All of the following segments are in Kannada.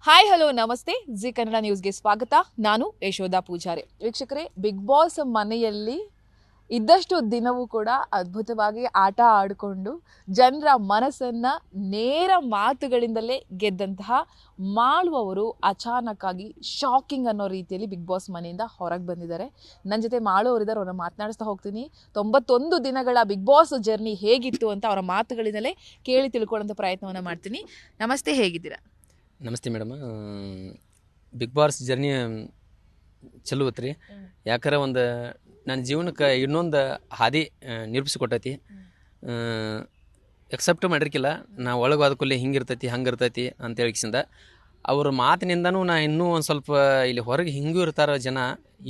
ಹಾಯ್ ಹಲೋ ನಮಸ್ತೆ ಜಿ ಕನ್ನಡ ನ್ಯೂಸ್ಗೆ ಸ್ವಾಗತ. ನಾನು ಯಶೋಧ ಪೂಜಾರಿ. ವೀಕ್ಷಕರೇ, ಬಿಗ್ ಬಾಸ್ ಮನೆಯಲ್ಲಿ ಇದ್ದಷ್ಟು ದಿನವೂ ಕೂಡ ಅದ್ಭುತವಾಗಿ ಆಟ ಆಡಿಕೊಂಡು ಜನರ ಮನಸ್ಸನ್ನು ನೇರ ಮಾತುಗಳಿಂದಲೇ ಗೆದ್ದಂತಹ ಮಾಳು ಅವರು ಅಚಾನಕ್ ಆಗಿ ಶಾಕಿಂಗ್ ಅನ್ನೋ ರೀತಿಯಲ್ಲಿ ಬಿಗ್ ಬಾಸ್ ಮನೆಯಿಂದ ಹೊರಗೆ ಬಂದಿದ್ದಾರೆ. ನನ್ನ ಜೊತೆ ಮಾಳು ಅವರಿದ್ದಾರೆ, ಅವ್ರನ್ನ ಮಾತನಾಡಿಸ್ತಾ ಹೋಗ್ತೀನಿ. 91 ದಿನಗಳ ಬಿಗ್ ಬಾಸ್ ಜರ್ನಿ ಹೇಗಿತ್ತು ಅಂತ ಅವರ ಮಾತುಗಳಿಂದಲೇ ಕೇಳಿ ತಿಳ್ಕೊಳ್ಳೋಂಥ ಪ್ರಯತ್ನವನ್ನು ಮಾಡ್ತೀನಿ. ನಮಸ್ತೆ, ಹೇಗಿದ್ದೀರಾ? ನಮಸ್ತೆ ಮೇಡಮ್. ಬಿಗ್ ಬಾಸ್ ಜರ್ನಿ ಚಲೋ ಐತ್ರಿ. ಯಾಕಂದ್ರೆ ಒಂದು ನನ್ನ ಜೀವನಕ್ಕೆ ಇನ್ನೊಂದು ಹಾದಿ ನಿರೂಪಿಸಿಕೊಟ್ಟೈತಿ. ಎಕ್ಸೆಪ್ಟ್ ಮಾಡಿರ್ಕಿಲ್ಲ, ನಾ ಒಳಗೆ ಅದಕ್ಕಲ್ಲೇ ಹಿಂಗಿರ್ತೈತಿ ಹಂಗಿರ್ತೈತಿ ಅಂತ ಹೇಳಿಸಿಂದ ಅವ್ರ ಮಾತಿನಿಂದನೂ ನಾ ಇನ್ನೂ ಒಂದು ಸ್ವಲ್ಪ ಇಲ್ಲಿ ಹೊರಗೆ ಹಿಂಗೂ ಇರ್ತಾರ ಜನ,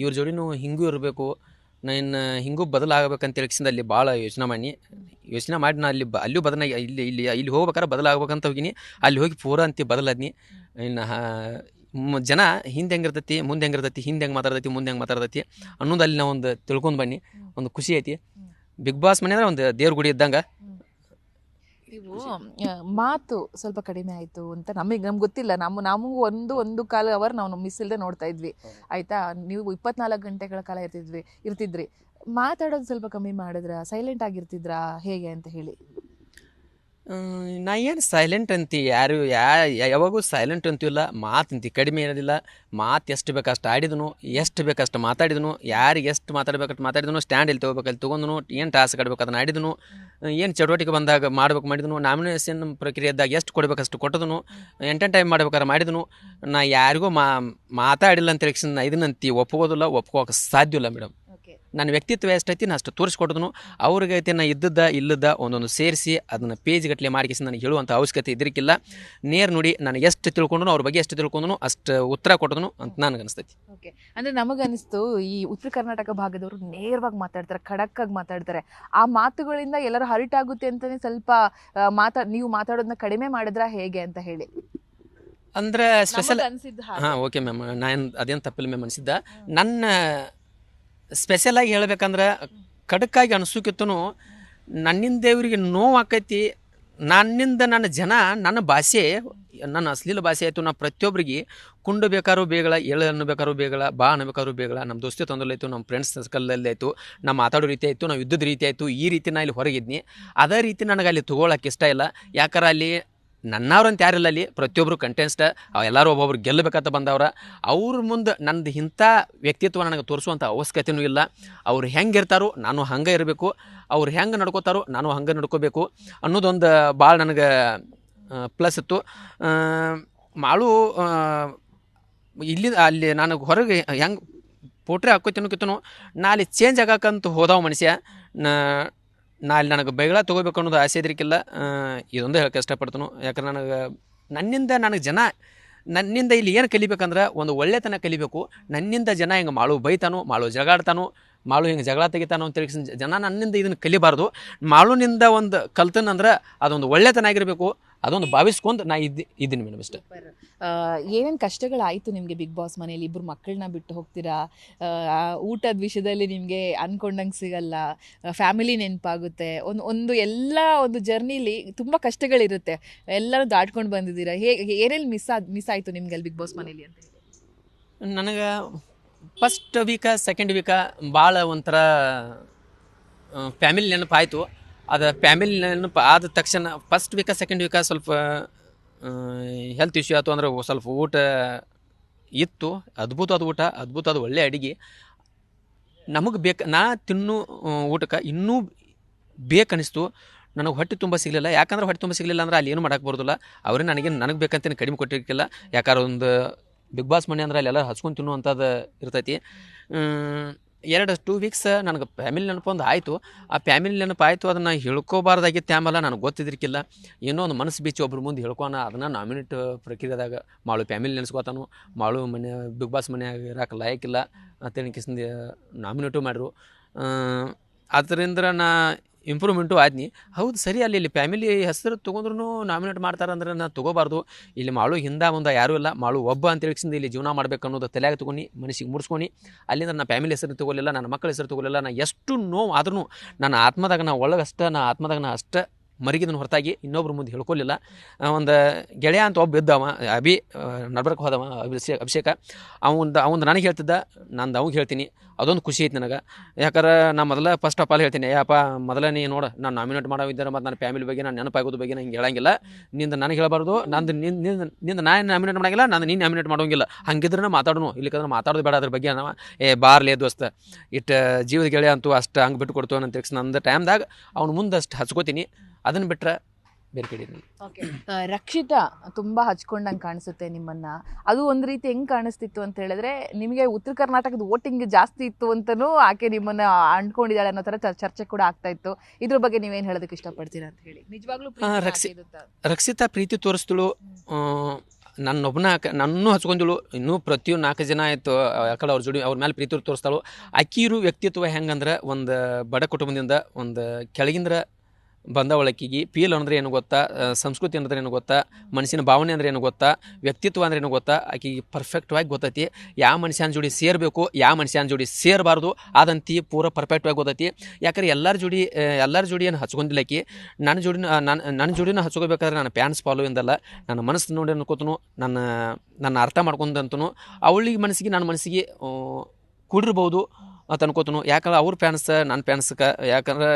ಇವ್ರ ಜೋಡಿನೂ ಹಿಂಗೂ ಇರಬೇಕು, ನಾ ಇನ್ನು ಹಿಂಗೂ ಬದಲಾಗಬೇಕಂತ ಹೇಳಿಸಿಂದ ಅಲ್ಲಿ ಭಾಳ ಯೋಚನೆ ಮಾಡಿ ನಾ ಅಲ್ಲೂ ಬದಲಾಗಿ ಇಲ್ಲಿ ಹೋಗ್ಬೇಕಾರೆ ಬದಲಾಗಬೇಕಂತ ಹೋಗಿನಿ. ಅಲ್ಲಿ ಹೋಗಿ ಪೂರ ಅಂತಿ ಬದಲಾದ್ನಿ. ಇನ್ನು ಜನ ಹಿಂದೆ ಹೆಂಗಿರ್ತೈತಿ ಮುಂದೆ ಹೆಂಗಿರ್ತೈತಿ, ಹಿಂದೆ ಹೆಂಗೆ ಮಾತಾಡ್ತೈತಿ ಮುಂದೆ ಹೆಂಗೆ ಮಾತಾಡ್ತೈತಿ ಅನ್ನೋದು ಅಲ್ಲಿ ನಾವು ಒಂದು ತಿಳ್ಕೊಂಡು ಬನ್ನಿ. ಒಂದು ಖುಷಿ ಐತಿ. ಬಿಗ್ ಬಾಸ್ ಮನೆ ಅಂದ್ರೆ ಒಂದು ದೇವ್ರ ಗುಡಿ ಇದ್ದಂಗೆ. ನೀವು ಮಾತು ಸ್ವಲ್ಪ ಕಡಿಮೆ ಆಯಿತು ಅಂತ ನಮಗೆ ಗೊತ್ತಿಲ್ಲ. ನಮಗೂ ಒಂದು ಕಾಲ ಅವರ್ ನಾವು ಮಿಸ್ ಇಲ್ಲದೆ ನೋಡ್ತಾ ಇದ್ವಿ, ಆಯಿತಾ? ನೀವು 24 ಗಂಟೆಗಳ ಕಾಲ ಇರ್ತಿದ್ರಿ. ಮಾತಾಡೋದು ಸ್ವಲ್ಪ ಕಮ್ಮಿ ಮಾಡಿದ್ರಾ, ಸೈಲೆಂಟ್ ಆಗಿರ್ತಿದ್ರಾ, ಹೇಗೆ ಅಂತ ಹೇಳಿ? ನಾ ಏನು ಸೈಲೆಂಟ್ ಅಂತಿ, ಯಾವಾಗೂ ಸೈಲೆಂಟ್ ಅಂತೀವಿಲ್ಲ. ಮಾತಂತಿ ಕಡಿಮೆ ಇರೋದಿಲ್ಲ. ಮಾತು ಎಷ್ಟು ಬೇಕಷ್ಟು ಆಡಿದನು, ಎಷ್ಟು ಬೇಕಷ್ಟು ಮಾತಾಡಿದನು, ಯಾರಿಗೆ ಎಷ್ಟು ಮಾತಾಡ್ಬೇಕಷ್ಟು ಮಾತಾಡಿದನು, ಸ್ಟ್ಯಾಂಡ್ ಎಲ್ಲಿ ತೊಗೋಬೇಕಲ್ಲಿ ತೊಗೊಂಡನು, ಏನು ಟಾಸ್ಕ್ ಆಡ್ಬೇಕು ಅದನ್ನು ಆಡಿದನು, ಏನು ಚಟುವಟಿಕೆ ಬಂದಾಗ ಮಾಡ್ಬೇಕು ಮಾಡಿದನು, ನಾಮಿನೇಷನ್ ಪ್ರಕ್ರಿಯೆದಾಗ ಎಷ್ಟು ಕೊಡಬೇಕಷ್ಟು ಕೊಟ್ಟದನು, ಎಂಟರ್ಟೈನ್ ಮಾಡ್ಬೇಕಾದ್ರೆ ಮಾಡಿದನು. ನಾ ಯಾರಿಗೂ ಮಾತಾಡಿಲ್ಲ ಅಂತ ಹೇಳಿ ನಾ ಇದನ್ನಂತಿ ಒಪ್ಕೋದಿಲ್ಲ, ಒಪ್ಕೋಕೆ ಸಾಧ್ಯ ಇಲ್ಲ ಮೇಡಮ್. ನನ್ನ ವ್ಯಕ್ತಿತ್ವ ಎಷ್ಟೈತಿ ನಾ ಅಷ್ಟು ತೋರಿಸ್ಕೊಟ್ಟದನು. ಅವ್ರಿಗೆ ಐತಿ ನಾ ಇಲ್ಲದ ಒಂದೊಂದು ಸೇರಿಸಿ ಅದನ್ನು ಪೇಜ್ ಗಟ್ಟಲೆ ಮಾಡಿಸಿ ನನಗೆ ಹೇಳುವಂಥ ಅವಶ್ಯಕತೆ ಇದ್ರಿಕ್ಕಿಲ್ಲ. ನೇರ್ ನೋಡಿ ನನಗೆ ಎಷ್ಟು ತಿಳ್ಕೊಂಡ್ನು, ಅವ್ರ ಬಗ್ಗೆ ಎಷ್ಟು ತಿಳ್ಕೊಂಡ್ನು ಅಷ್ಟು ಉತ್ತರ ಕೊಟ್ಟದನು ಅಂತ ನನಗೆ ಅನಿಸ್ತೈತಿ. ಓಕೆ, ಅಂದರೆ ನಮಗನಿಸ್ತು ಈ ಉತ್ತರ ಕರ್ನಾಟಕ ಭಾಗದವರು ನೇರವಾಗಿ ಮಾತಾಡ್ತಾರೆ, ಖಡಕ್ಕಾಗಿ ಮಾತಾಡ್ತಾರೆ. ಆ ಮಾತುಗಳಿಂದ ಎಲ್ಲರೂ ಹರ್ಟ್ ಆಗುತ್ತೆ ಅಂತಲೇ ಸ್ವಲ್ಪ ನೀವು ಮಾತಾಡೋದನ್ನ ಕಡಿಮೆ ಮಾಡಿದ್ರಾ ಹೇಗೆ ಅಂತ ಹೇಳಿ ಅಂದ್ರೆ ಸ್ಪೆಷಲ್ ಅನಿಸಿದ್ದು? ಹಾಂ, ಓಕೆ ಮ್ಯಾಮ್, ನಾನು ಅದೇನು ತಪ್ಪಿಲ್ಲ ಮ್ಯಾಮ್ ಅನಿಸಿದ್ದ. ನನ್ನ ಸ್ಪೆಷಲಾಗಿ ಹೇಳ್ಬೇಕಂದ್ರೆ ಖಡಕ್ಕಾಗಿ ಅನಿಸೋಕಿತ್ತೂ ನನ್ನಿಂದ ಇವ್ರಿಗೆ ನೋವು ಆಕೈತಿ. ನನ್ನಿಂದ ನನ್ನ ಜನ, ನನ್ನ ಭಾಷೆ, ನನ್ನ ಅಶ್ಲೀಲ ಭಾಷೆ ಆಯಿತು. ನಾ ಪ್ರತಿಯೊಬ್ಬರಿಗೆ ಕುಂಡು ಬೇಕಾದ್ರೂ ಬೇಗಳ, ಎಳು ಅನ್ನಬೇಕಾದ್ರೂ ಬೇಗಳ, ಬಾ ಅನ್ನಬೇಕಾದ್ರೂ ಬೇಗಳ, ನಮ್ಮ ದೋಸ್ತಿ ತೊಂದರೆಲಾಯಿತು, ನಮ್ಮ ಫ್ರೆಂಡ್ಸ್ ಸರ್ಕಲಲ್ಲಿ ಆಯಿತು, ನಾವು ಮಾತಾಡೋ ರೀತಿ ಆಯಿತು, ನಾವು ಯುದ್ಧದ ರೀತಿ ಆಯಿತು. ಈ ರೀತಿ ನಾ ಇಲ್ಲಿ ಹೊರಗಿದ್ನಿ. ಅದೇ ರೀತಿ ನನಗೆ ಅಲ್ಲಿ ತೊಗೊಳಕ್ಕೆ ಇಷ್ಟ ಇಲ್ಲ. ಯಾಕಂದ್ರೆ ಅಲ್ಲಿ ನನ್ನವ್ರಂತ ಯಾರಿಲ್ಲ, ಅಲ್ಲಿ ಪ್ರತಿಯೊಬ್ಬರು ಕಂಟೆನ್ಸ್ಟ್, ಎಲ್ಲರೂ ಒಬ್ಬೊಬ್ರು ಗೆಲ್ಲಬೇಕಂತ ಬಂದವ್ರ. ಅವ್ರ ಮುಂದೆ ನಂದು ಇಂಥ ವ್ಯಕ್ತಿತ್ವ ನನಗೆ ತೋರಿಸುವಂಥ ಅವಶ್ಯಕತೆಯೂ ಇಲ್ಲ. ಅವ್ರು ಹೆಂಗೆ ಇರ್ತಾರೋ ನಾನು ಹಂಗೆ ಇರಬೇಕು, ಅವ್ರು ಹೆಂಗೆ ನಡ್ಕೋತಾರೋ ನಾನು ಹಂಗೆ ನಡ್ಕೋಬೇಕು ಅನ್ನೋದೊಂದು ಭಾಳ ನನಗೆ ಪ್ಲಸ್ ಇತ್ತು. ಮಾಳು ಅಲ್ಲಿ ನನಗೆ ಹೊರಗೆ ಹೆಂಗೆ ಪೋಟ್ರೆ ಹಾಕೋತಿನೋಕಿತ್ತನು, ನಾ ಅಲ್ಲಿ ಚೇಂಜ್ ಆಗಕ್ಕಂತ ಹೋದವ ಮನುಷ್ಯ. ನಾ ಅಲ್ಲಿ ನನಗೆ ಬೈಗಳ ತೊಗೋಬೇಕು ಅನ್ನೋದು ಆಸೆ ಇದ್ರಿಕ್ಕಿಲ್ಲ. ಇದೊಂದು ಹೇಳಕ್ಕೆ ಇಷ್ಟಪಡ್ತನು. ಯಾಕಂದ್ರೆ ನನ್ನಿಂದ ಜನ ಇಲ್ಲಿ ಏನು ಕಲಿಬೇಕಂದ್ರೆ ಒಂದು ಒಳ್ಳೆತನ ಕಲಿಬೇಕು. ನನ್ನಿಂದ ಜನ ಹಿಂಗೆ ಮಾಳು ಬೈತಾನು, ಮಾಳು ಜಗಾಡ್ತಾನು, ಮಾಳು ಹಿಂಗೆ ಜಗಳ ತೆಗಿತಾನು ಅಂತೇಳಿ ಜನ ನನ್ನಿಂದ ಇದನ್ನು ಕಲಿಬಾರ್ದು. ಮಾಳುನಿಂದ ಒಂದು ಕಲ್ತನಂದ್ರೆ ಅದೊಂದು ಒಳ್ಳೆತನ ಆಗಿರಬೇಕು. ಅದೊಂದು ಭಾವಿಸ್ಕೊಂಡು ನಾ ಇದ್ದೀನಿ ಮೇಡಮ್ ಇಷ್ಟ. ಏನೇನು ಕಷ್ಟಗಳಾಯಿತು ನಿಮಗೆ ಬಿಗ್ ಬಾಸ್ ಮನೇಲಿ? ಇಬ್ಬರು ಮಕ್ಕಳನ್ನ ಬಿಟ್ಟು ಹೋಗ್ತೀರಾ, ಊಟದ ವಿಷಯದಲ್ಲಿ ನಿಮಗೆ ಅನ್ಕೊಂಡಂಗೆ ಸಿಗಲ್ಲ, ಫ್ಯಾಮಿಲಿ ನೆನಪಾಗುತ್ತೆ, ಒಂದು ಎಲ್ಲ ಒಂದು ಜರ್ನಿಲಿ ತುಂಬ ಕಷ್ಟಗಳಿರುತ್ತೆ. ಎಲ್ಲರೂ ದಾಟ್ಕೊಂಡು ಬಂದಿದ್ದೀರಾ. ಏನೇನು ಮಿಸ್ ಆಯಿತು ನಿಮ್ಗೆ ಅಲ್ಲಿ ಬಿಗ್ ಬಾಸ್ ಮನೇಲಿ ಅಂತ ಹೇಳಿ? ನನಗೆ ಫಸ್ಟ್ ಸೆಕೆಂಡ್ ಭಾಳ ಒಂಥರ ಫ್ಯಾಮಿಲಿ ನೆನಪಾಯಿತು. ಅದು ಫ್ಯಾಮಿಲಿ ನೆನಪು ಆದ ತಕ್ಷಣ ಫಸ್ಟ್ ಸೆಕೆಂಡ್ ಸ್ವಲ್ಪ ಹೆಲ್ತ್ ಇಶ್ಯೂ ಆಯಿತು. ಅಂದ್ರೆ ಸ್ವಲ್ಪ ಊಟ ಇತ್ತು, ಅದ್ಭುತವಾದ ಊಟ, ಅದ್ಭುತವಾದ ಒಳ್ಳೆ ಅಡುಗೆ. ನಮಗೆ ನಾ ತಿನ್ನೋ ಊಟಕ್ಕೆ ಇನ್ನೂ ಬೇಕನ್ನಿಸ್ತು. ನನಗೆ ಹೊಟ್ಟೆ ತುಂಬ ಸಿಗಲಿಲ್ಲ. ಯಾಕಂದ್ರೆ ಹೊಟ್ಟೆ ತುಂಬ ಸಿಗಲಿಲ್ಲ ಅಂದ್ರೆ ಅಲ್ಲಿ ಏನು ಮಾಡೋಕ್ಕೆ ಬರೋದಿಲ್ಲ. ಅವರೇ ನನಗೆ ಬೇಕಂತೇನು ಕಡಿಮೆ ಕೊಟ್ಟಿರ್ಕಿಲ್ಲ. ಯಾಕಂದ್ರೆ ಒಂದು ಬಿಗ್ ಬಾಸ್ ಮನೆ ಅಂದ್ರೆ ಅಲ್ಲೆಲ್ಲ ಹಚ್ಕೊಂಡು ತಿನ್ನುವಂಥದ್ದು ಇರ್ತೈತಿ. 2 ವೀಕ್ಸ್ ನನಗೆ ಫ್ಯಾಮಿಲಿ ನೆನಪು ಒಂದು ಆಯಿತು. ಆ ಫ್ಯಾಮಿಲಿ ನೆನಪು ಆಯಿತು, ಅದನ್ನು ಹೇಳ್ಕೋಬಾರ್ದಾಗಿತ್ತು. ಆಮೇಲೆ ನನಗೆ ಗೊತ್ತಿದ್ರಿಕ್ಕಿಲ್ಲ. ಏನೋ ಒಂದು ಮನಸ್ಸು ಬೀಚಿ ಒಬ್ರ ಮುಂದೆ ಹೇಳ್ಕೊಣ, ಅದನ್ನು ನಾಮಿನೇಟ್ ಪ್ರಕ್ರಿಯೆದಾಗ ಮಾಳು ಫ್ಯಾಮಿಲಿ ನೆನೆಸ್ಕೋತಾನು, ಮಾಳು ಮನೆ ಬಿಗ್ ಬಾಸ್ ಮನೆಯಾಗ ಇರೋಕೆ ಲಾಯಕ್ಕಿಲ್ಲ ಅಂತೇಳಿ ಕಿಸಿಂದ ನಾಮಿನೇಟು ಮಾಡಿರು. ಅದರಿಂದ ನಾ ಇಂಪ್ರೂವ್ಮೆಂಟು ಆದ್ನಿ. ಹೌದು ಸರಿ, ಅಲ್ಲಿ ಫ್ಯಾಮಿಲಿ ಹೆಸರು ತೊಗೊಂಡ್ರು ನಾಮಿನೇಟ್ ಮಾಡ್ತಾರೆ ಅಂದ್ರೆ ನಾನು ತೊಗೋಬಾರ್ದು. ಇಲ್ಲಿ ಮಾಳು ಹಿಂದೆ ಮುಂದೆ ಯಾರೂ ಇಲ್ಲ, ಮಾಳು ಒಬ್ಬ ಅಂತ ಹೇಳಿಸಿಂದ ಇಲ್ಲಿ ಜೀವನ ಮಾಡ್ಬೇಕು ಅನ್ನೋದು ತಲೆಯಾಗ ತೊಗೊಂಡು ಮನಸ್ಸಿಗೆ ಮುಡಿಸ್ಕೊಂಡು ಅಲ್ಲಿಂದ ನಾನು ಫ್ಯಾಮಿಲಿ ಹೆಸರು ತೊಗೊಲಿಲ್ಲ, ನನ್ನ ಮಕ್ಕಳ ಹೆಸರು ತೊಗೊಲಿಲ್ಲ. ನಾನು ಎಷ್ಟು ನೋವು ಆದ್ರೂ ನನ್ನ ಆತ್ಮದಾಗ ನಾ ಒಳಗಷ್ಟೇ, ನಾ ಅಷ್ಟೇ ಮರಿಗಿದನ ಹೊರತಾಗಿ ಇನ್ನೊಬ್ರ ಮುಂದೆ ಹೇಳ್ಕೊಲಿಲ್ಲ. ಒಂದು ಗೆಳೆಯ ಅಂತ ಒಬ್ಬ ಇದ್ದವ ನಡ್ಬರ್ಕ್ ಹೋದವ ಅಭಿಷೇಕ, ಅವಂದು ನನಗೆ ಹೇಳ್ತಿದ್ದ, ನಂದು ಅವ್ಗೆ ಹೇಳ್ತೀನಿ. ಅದೊಂದು ಖುಷಿ ಐತಿ ನನಗೆ. ಯಾಕಂದ್ರೆ ನಾನು ಮೊದಲ ಫಸ್ಟ್ ಆಫ್ ಆಲ್ ಹೇಳ್ತೀನಿ, ಯಪ್ಪ ಮೊದಲ ನೀ ನೋಡು, ನಾನು ನಾಮಿನೇಟ್ ಮಾಡೋವಿದ್ದರೆ ಮತ್ತು ನನ್ನ ಫ್ಯಾಮಿಲಿ ಬಗ್ಗೆ ನಾನು ನೆನಪಾಗೋದು ಬಗ್ಗೆ ನಂಗೆ ಹೇಳಂಗಿಲ್ಲ. ನಿಂದು ನನಗೆ ಹೇಳಬಾರ್ದು, ನಿಂದು ನಾನು ನಾಮಿನೇಟ್ ಮಾಡೋಂಗಿಲ್ಲ, ನಾನು ನೀನು ನಾಮಿನೇಟ್ ಮಾಡೋಂಗಿಲ್ಲ. ಹಂಗಿದ್ರೆ ಮಾತಾಡೋನು, ಇಲ್ಲಿಕಂದ್ರೆ ಮಾತಾಡೋದು ಬೇಡ. ಅದ್ರ ಬಗ್ಗೆ ನಾವು ಬಾರ್ಲೇ ದೋಸ್ತ ಇಟ್ಟು ಜೀವದ ಗೆಳೆಯ ಅಂತೂ ಅಷ್ಟು ಹಂಗೆ ಬಿಟ್ಟು ಕೊಡ್ತು ಅಂತ ತಿಳ್ಸಿ ನಂದು ಟೈಮ್ದಾಗ ಅವ್ನು ಮುಂದೆ ಅಷ್ಟು ಹಚ್ಕೋತೀನಿ. ಅದನ್ನು ಬಿಟ್ಟರೆ ಬೇರೆ ಕಡೆ ಓಕೆ. ರಕ್ಷಿತಾ ತುಂಬಾ ಹಚ್ಕೊಂಡಂಗೆ ಕಾಣಿಸುತ್ತೆ ನಿಮ್ಮನ್ನ. ಅದು ಒಂದು ರೀತಿ ಹೆಂಗ್ ಕಾಣಿಸ್ತಿತ್ತು ಅಂತ ಹೇಳಿದ್ರೆ, ನಿಮಗೆ ಉತ್ತರ ಕರ್ನಾಟಕದ ವೋಟಿಂಗ್ ಜಾಸ್ತಿ ಇತ್ತು ಅಂತನೂ ಆಕೆ ನಿಮ್ಮನ್ನ ಅಂದ್ಕೊಂಡಿದ್ದಾಳೆ ಅನ್ನೋ ತರ ಚರ್ಚೆ ಕೂಡ ಆಗ್ತಾ ಇತ್ತು. ಇದ್ರ ಬಗ್ಗೆ ನೀವೇನ್ ಹೇಳೋದಕ್ಕೆ ಇಷ್ಟಪಡ್ತೀರಾ ಅಂತ ಹೇಳಿ? ನಿಜವಾಗ್ಲೂ ರಕ್ಷಿತಾ ಪ್ರೀತಿ ತೋರಿಸ್ತಳು, ನನ್ನೂ ಹಚ್ಕೊಂಡಳು. ಇನ್ನೂ ಪ್ರತಿಯೊಂದು 4 ಜನ ಆಯಿತು ಯಾಕಡೆ ಅವ್ರ ಜೋಡಿ ಅವ್ರ ಮೇಲೆ ಪ್ರೀತಿ ತೋರಿಸ್ತಾಳು. ಅಕ್ಕಿರು ವ್ಯಕ್ತಿತ್ವ ಹೆಂಗಂದ್ರೆ, ಒಂದು ಬಡ ಕುಟುಂಬದಿಂದ ಒಂದು ಕೆಳಗಿಂದ್ರ ಬಂದವಳಕ್ಕಿಗೆ ಫೀಲ್ ಅಂದ್ರೆ ಏನು ಗೊತ್ತಾ, ಸಂಸ್ಕೃತಿ ಅಂದ್ರೆ ಏನು ಗೊತ್ತಾ, ಮನುಷ್ಯನ ಭಾವನೆ ಅಂದ್ರೆ ಏನು ಗೊತ್ತಾ, ವ್ಯಕ್ತಿತ್ವ ಅಂದ್ರೆ ಏನು ಗೊತ್ತಾ, ಆಕೆಗೆ ಪರ್ಫೆಕ್ಟ್ವಾಗಿ ಗೊತ್ತೈತಿ. ಯಾವ ಮನುಷ್ಯನ ಜೋಡಿ ಸೇರಬೇಕು, ಯಾವ ಮನುಷ್ಯನ ಜೋಡಿ ಸೇರಬಾರ್ದು ಅದಂತಿ ಪೂರ ಪರ್ಫೆಕ್ಟ್ವಾಗಿ ಗೊತ್ತೈತಿ. ಯಾಕಂದ್ರೆ ಎಲ್ಲರ ಜೋಡಿ ಏನು ಹಚ್ಕೊಂಡಿಲ್ಲ ಆಕಿ. ನನ್ನ ಜೋಡಿನ ಹಚ್ಕೋಬೇಕಾದ್ರೆ ನನ್ನ ಪ್ಯಾನ್ಸ್ ಫಾಲೋ ಇಂದಲ್ಲ, ನನ್ನ ಮನಸ್ಸು ನೋಡಿ ಅನ್ಕೋತನು, ನನ್ನ ಅರ್ಥ ಮಾಡ್ಕೊಂಡಂತನು ಅವಳಿಗೆ ಮನಸ್ಸಿಗೆ ನನ್ನ ಮನಸ್ಸಿಗೆ ಕೂಡಿರ್ಬೋದು ಅಂತ ಅನ್ಕೋತನು. ಯಾಕಂದ್ರೆ ಅವ್ರ ಪ್ಯಾನ್ಸ್ ನನ್ನ ಪ್ಯಾನ್ಸ್ಗೆ, ಯಾಕಂದ್ರೆ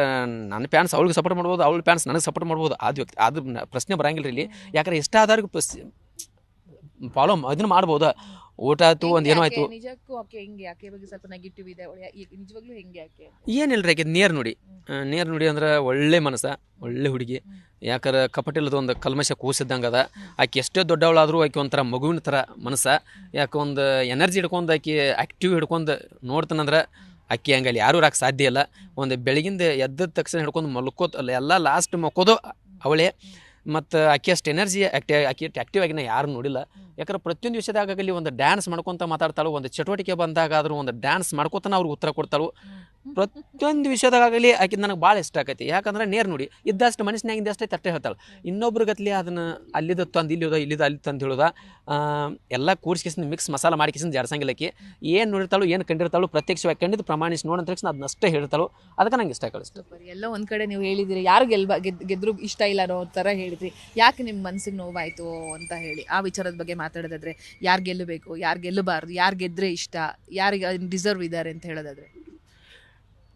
ನನ್ನ ಪ್ಯಾನ್ಸ್ ಅವ್ಳಿಗೆ ಸಪೋರ್ಟ್ ಮಾಡ್ಬೋದು, ಅವಳ ಪ್ಯಾನ್ಸ್ ನನಗೆ ಸಪೋರ್ಟ್ ಮಾಡ್ಬೋದು. ಅದು ಪ್ರಶ್ನೆ ಬರಂಗಿಲ್ಲ ಇಲ್ಲಿ. ಯಾಕಂದ್ರೆ ಎಷ್ಟಾದ್ರೂ ಫಾಲೋ ಇದನ್ನು ಮಾಡ್ಬೋದು. ಊಟ ಆಯ್ತು, ಒಂದು ಏನೋ ಆಯ್ತು, ಏನಿಲ್ಲ ರೀ. ಆಕೆ ನೇರ್ ನೋಡಿ ಅಂದ್ರೆ ಒಳ್ಳೆ ಮನಸ್ಸ, ಒಳ್ಳೆ ಹುಡುಗಿ. ಯಾಕಂದ್ರೆ ಕಪಟಿಲ್ಲದ ಒಂದು ಕಲ್ಮಶ ಕೂಸಿದ್ದಂಗೆ ಅದ. ಆಕೆ ಎಷ್ಟೇ ದೊಡ್ಡವಳಾದರೂ ಆಕೆ ಒಂಥರ ಮಗುವಿನ ಥರ ಮನಸ್ಸ. ಯಾಕೆ ಒಂದು ಎನರ್ಜಿ ಹಿಡ್ಕೊಂಡು ಆಕೆ ಆ್ಯಕ್ಟಿವ್ ಹಿಡ್ಕೊಂಡು ನೋಡ್ತಾನಂದ್ರೆ ಆಕೆ ಹಂಗಲ್ಲಿ ಯಾರೂ ಇರಕ್ಕೆ ಸಾಧ್ಯ ಇಲ್ಲ. ಒಂದು ಬೆಳಗಿಂದ ಎದ್ದ ತಕ್ಷಣ ಹಿಡ್ಕೊಂಡು ಮಲ್ಕೋತ ಎಲ್ಲ ಲಾಸ್ಟ್ ಮಕ್ಕೋದು ಅವಳೇ. ಮತ್ತು ಆಕೆ ಅಷ್ಟು ಎನರ್ಜಿ ಆಕ್ಟಿವ್ ಆಗಿನ ಯಾರು ನೋಡಿಲ್ಲ. ಯಾಕಂದ್ರೆ ಪ್ರತಿಯೊಂದು ವಿಷಯದಾಗಲಿ ಒಂದು ಡ್ಯಾನ್ಸ್ ಮಾಡ್ಕೊತ ಮಾತಾಡ್ತಾಳು, ಒಂದು ಚಟುವಟಿಕೆ ಬಂದಾಗ ಆದರೂ ಒಂದು ಡ್ಯಾನ್ಸ್ ಮಾಡ್ಕೊತಾನೆ ಅವ್ರಿಗೆ ಉತ್ತರ ಕೊಡ್ತಾಳು. ಪ್ರತಿಯೊಂದು ವಿಷಯದಾಗಲಿ ಆಕೆ ನನಗೆ ಭಾಳ ಇಷ್ಟ ಆಕೈತಿ. ಯಾಕಂದ್ರೆ ನೇರ್ ನೋಡಿ ಇದ್ದಷ್ಟು ಮನುಷ್ಯನಾಗಿಂದ ಅಷ್ಟೇ ತಟ್ಟೆ ಹೇಳ್ತಾಳೆ. ಇನ್ನೊಬ್ರಿಗತ್ಲಿ ಅದನ್ನು ಅಲ್ಲಿದ್ದು ತಂದು ಇಲ್ಲಿದ ಅಲ್ಲಿ ತಂದು ಹೇಳೋದ ಎಲ್ಲ ಕೂಡಿಸ್ಕಿಸಿಂದ ಮಿಕ್ಸ್ ಮಸಾಲ ಮಾಡಿಕಿಸಿಂದ ಜಾಡ್ಸಂಗಿಲ್ಲ. ಆಕೆ ಏನು ನೋಡಿರ್ತಾಳು, ಏನು ಕಂಡಿರ್ತಾಳು, ಪ್ರತ್ಯಕ್ಷವಾಗಿ ಕಂಡಿದ್ದು ಪ್ರಮಾಣಿಸಿ ನೋಡೋ ತಕ್ಷಣ ಅದನ್ನಷ್ಟೇ ಹೇಳ್ತಾಳು. ಅದಕ್ಕೆ ನಂಗೆ ಇಷ್ಟ ಕಳಿಸ್ತು. ಎಲ್ಲ ಒಂದು ಕಡೆ ನೀವು ಹೇಳಿದಿರಿ, ಯಾರು ಗೆದ್ರು ಇಷ್ಟ ಇಲ್ಲ ಅನ್ನೋ ಥರ ಹೇಳಿದ್ರಿ. ಯಾಕೆ ನಿಮ್ಮ ಮನಸ್ಸಿಗೆ ನೋವಾಯಿತು ಅಂತ ಹೇಳಿ ಆ ವಿಚಾರದ ಬಗ್ಗೆ ಮಾತಾಡೋದಾದ್ರೆ, ಯಾರು ಗೆಲ್ಲಬೇಕು, ಯಾರು ಗೆಲ್ಲಬಾರ್ದು, ಯಾರು ಗೆದ್ರೆ ಇಷ್ಟ, ಯಾರಿಗೆ ಡಿಸರ್ವ್ ಇದ್ದಾರೆ ಅಂತ ಹೇಳೋದಾದ್ರೆ,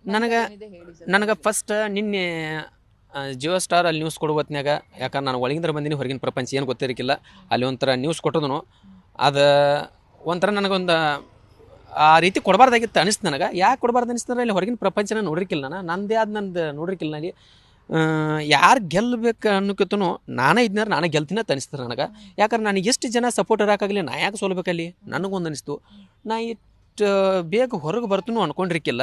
ನನಗೆ ಫಸ್ಟ್ ನಿನ್ನೆ ಜಿಯೋ ಸ್ಟಾರ್ ಅಲ್ಲಿ ನ್ಯೂಸ್ ಕೊಡೋ ಹೊತ್ನ್ಯಾಗ, ಯಾಕಂದ್ರೆ ನಾನು ಒಳಗಿಂದ ಬಂದಿನಿ, ಹೊರಗಿನ ಪ್ರಪಂಚ ಏನು ಗೊತ್ತಿರಕ್ಕಿಲ್ಲ. ಅಲ್ಲಿ ಒಂಥರ ನ್ಯೂಸ್ ಕೊಟ್ಟೋದನು, ಅದು ಒಂಥರ ನನಗೊಂದು ಆ ರೀತಿ ಕೊಡಬಾರ್ದಾಗಿತ್ತು ಅನಿಸ್ತು ನನಗೆ. ಯಾಕೆ ಕೊಡಬಾರ್ದು ಅನಿಸ್ತಂದ್ರೆ, ಇಲ್ಲಿ ಹೊರಗಿನ ಪ್ರಪಂಚನ ನೋಡಿರ್ಕಿಲ್ಲ, ನಂದು ನೋಡಿರ್ಕಿಲ್ಲ. ಅಲ್ಲಿ ಯಾರು ಗೆಲ್ಲಬೇಕು ಅನ್ನೋಕ್ಕಿಂತನೂ ನಾನೇ ಇದ್ನಾರ ನಾನೇ ಗೆಲ್ತೀನಿ ಅಂತ ಅನಿಸ್ತಾರೆ ನನಗೆ. ಯಾಕಂದ್ರೆ ನನಗೆ ಎಷ್ಟು ಜನ ಸಪೋರ್ಟ್ ಇರೋಕ್ಕಾಗಲಿ, ನಾ ಯಾಕೆ ಸೋಲ್ಬೇಕಲ್ಲಿ ನನಗೊಂದು ಅನಿಸ್ತು. ನಾ ಬೇಗ ಹೊರಗೆ ಬರ್ತನೂ ಅನ್ಕೊಂಡಿರ್ಕಿಲ್ಲ.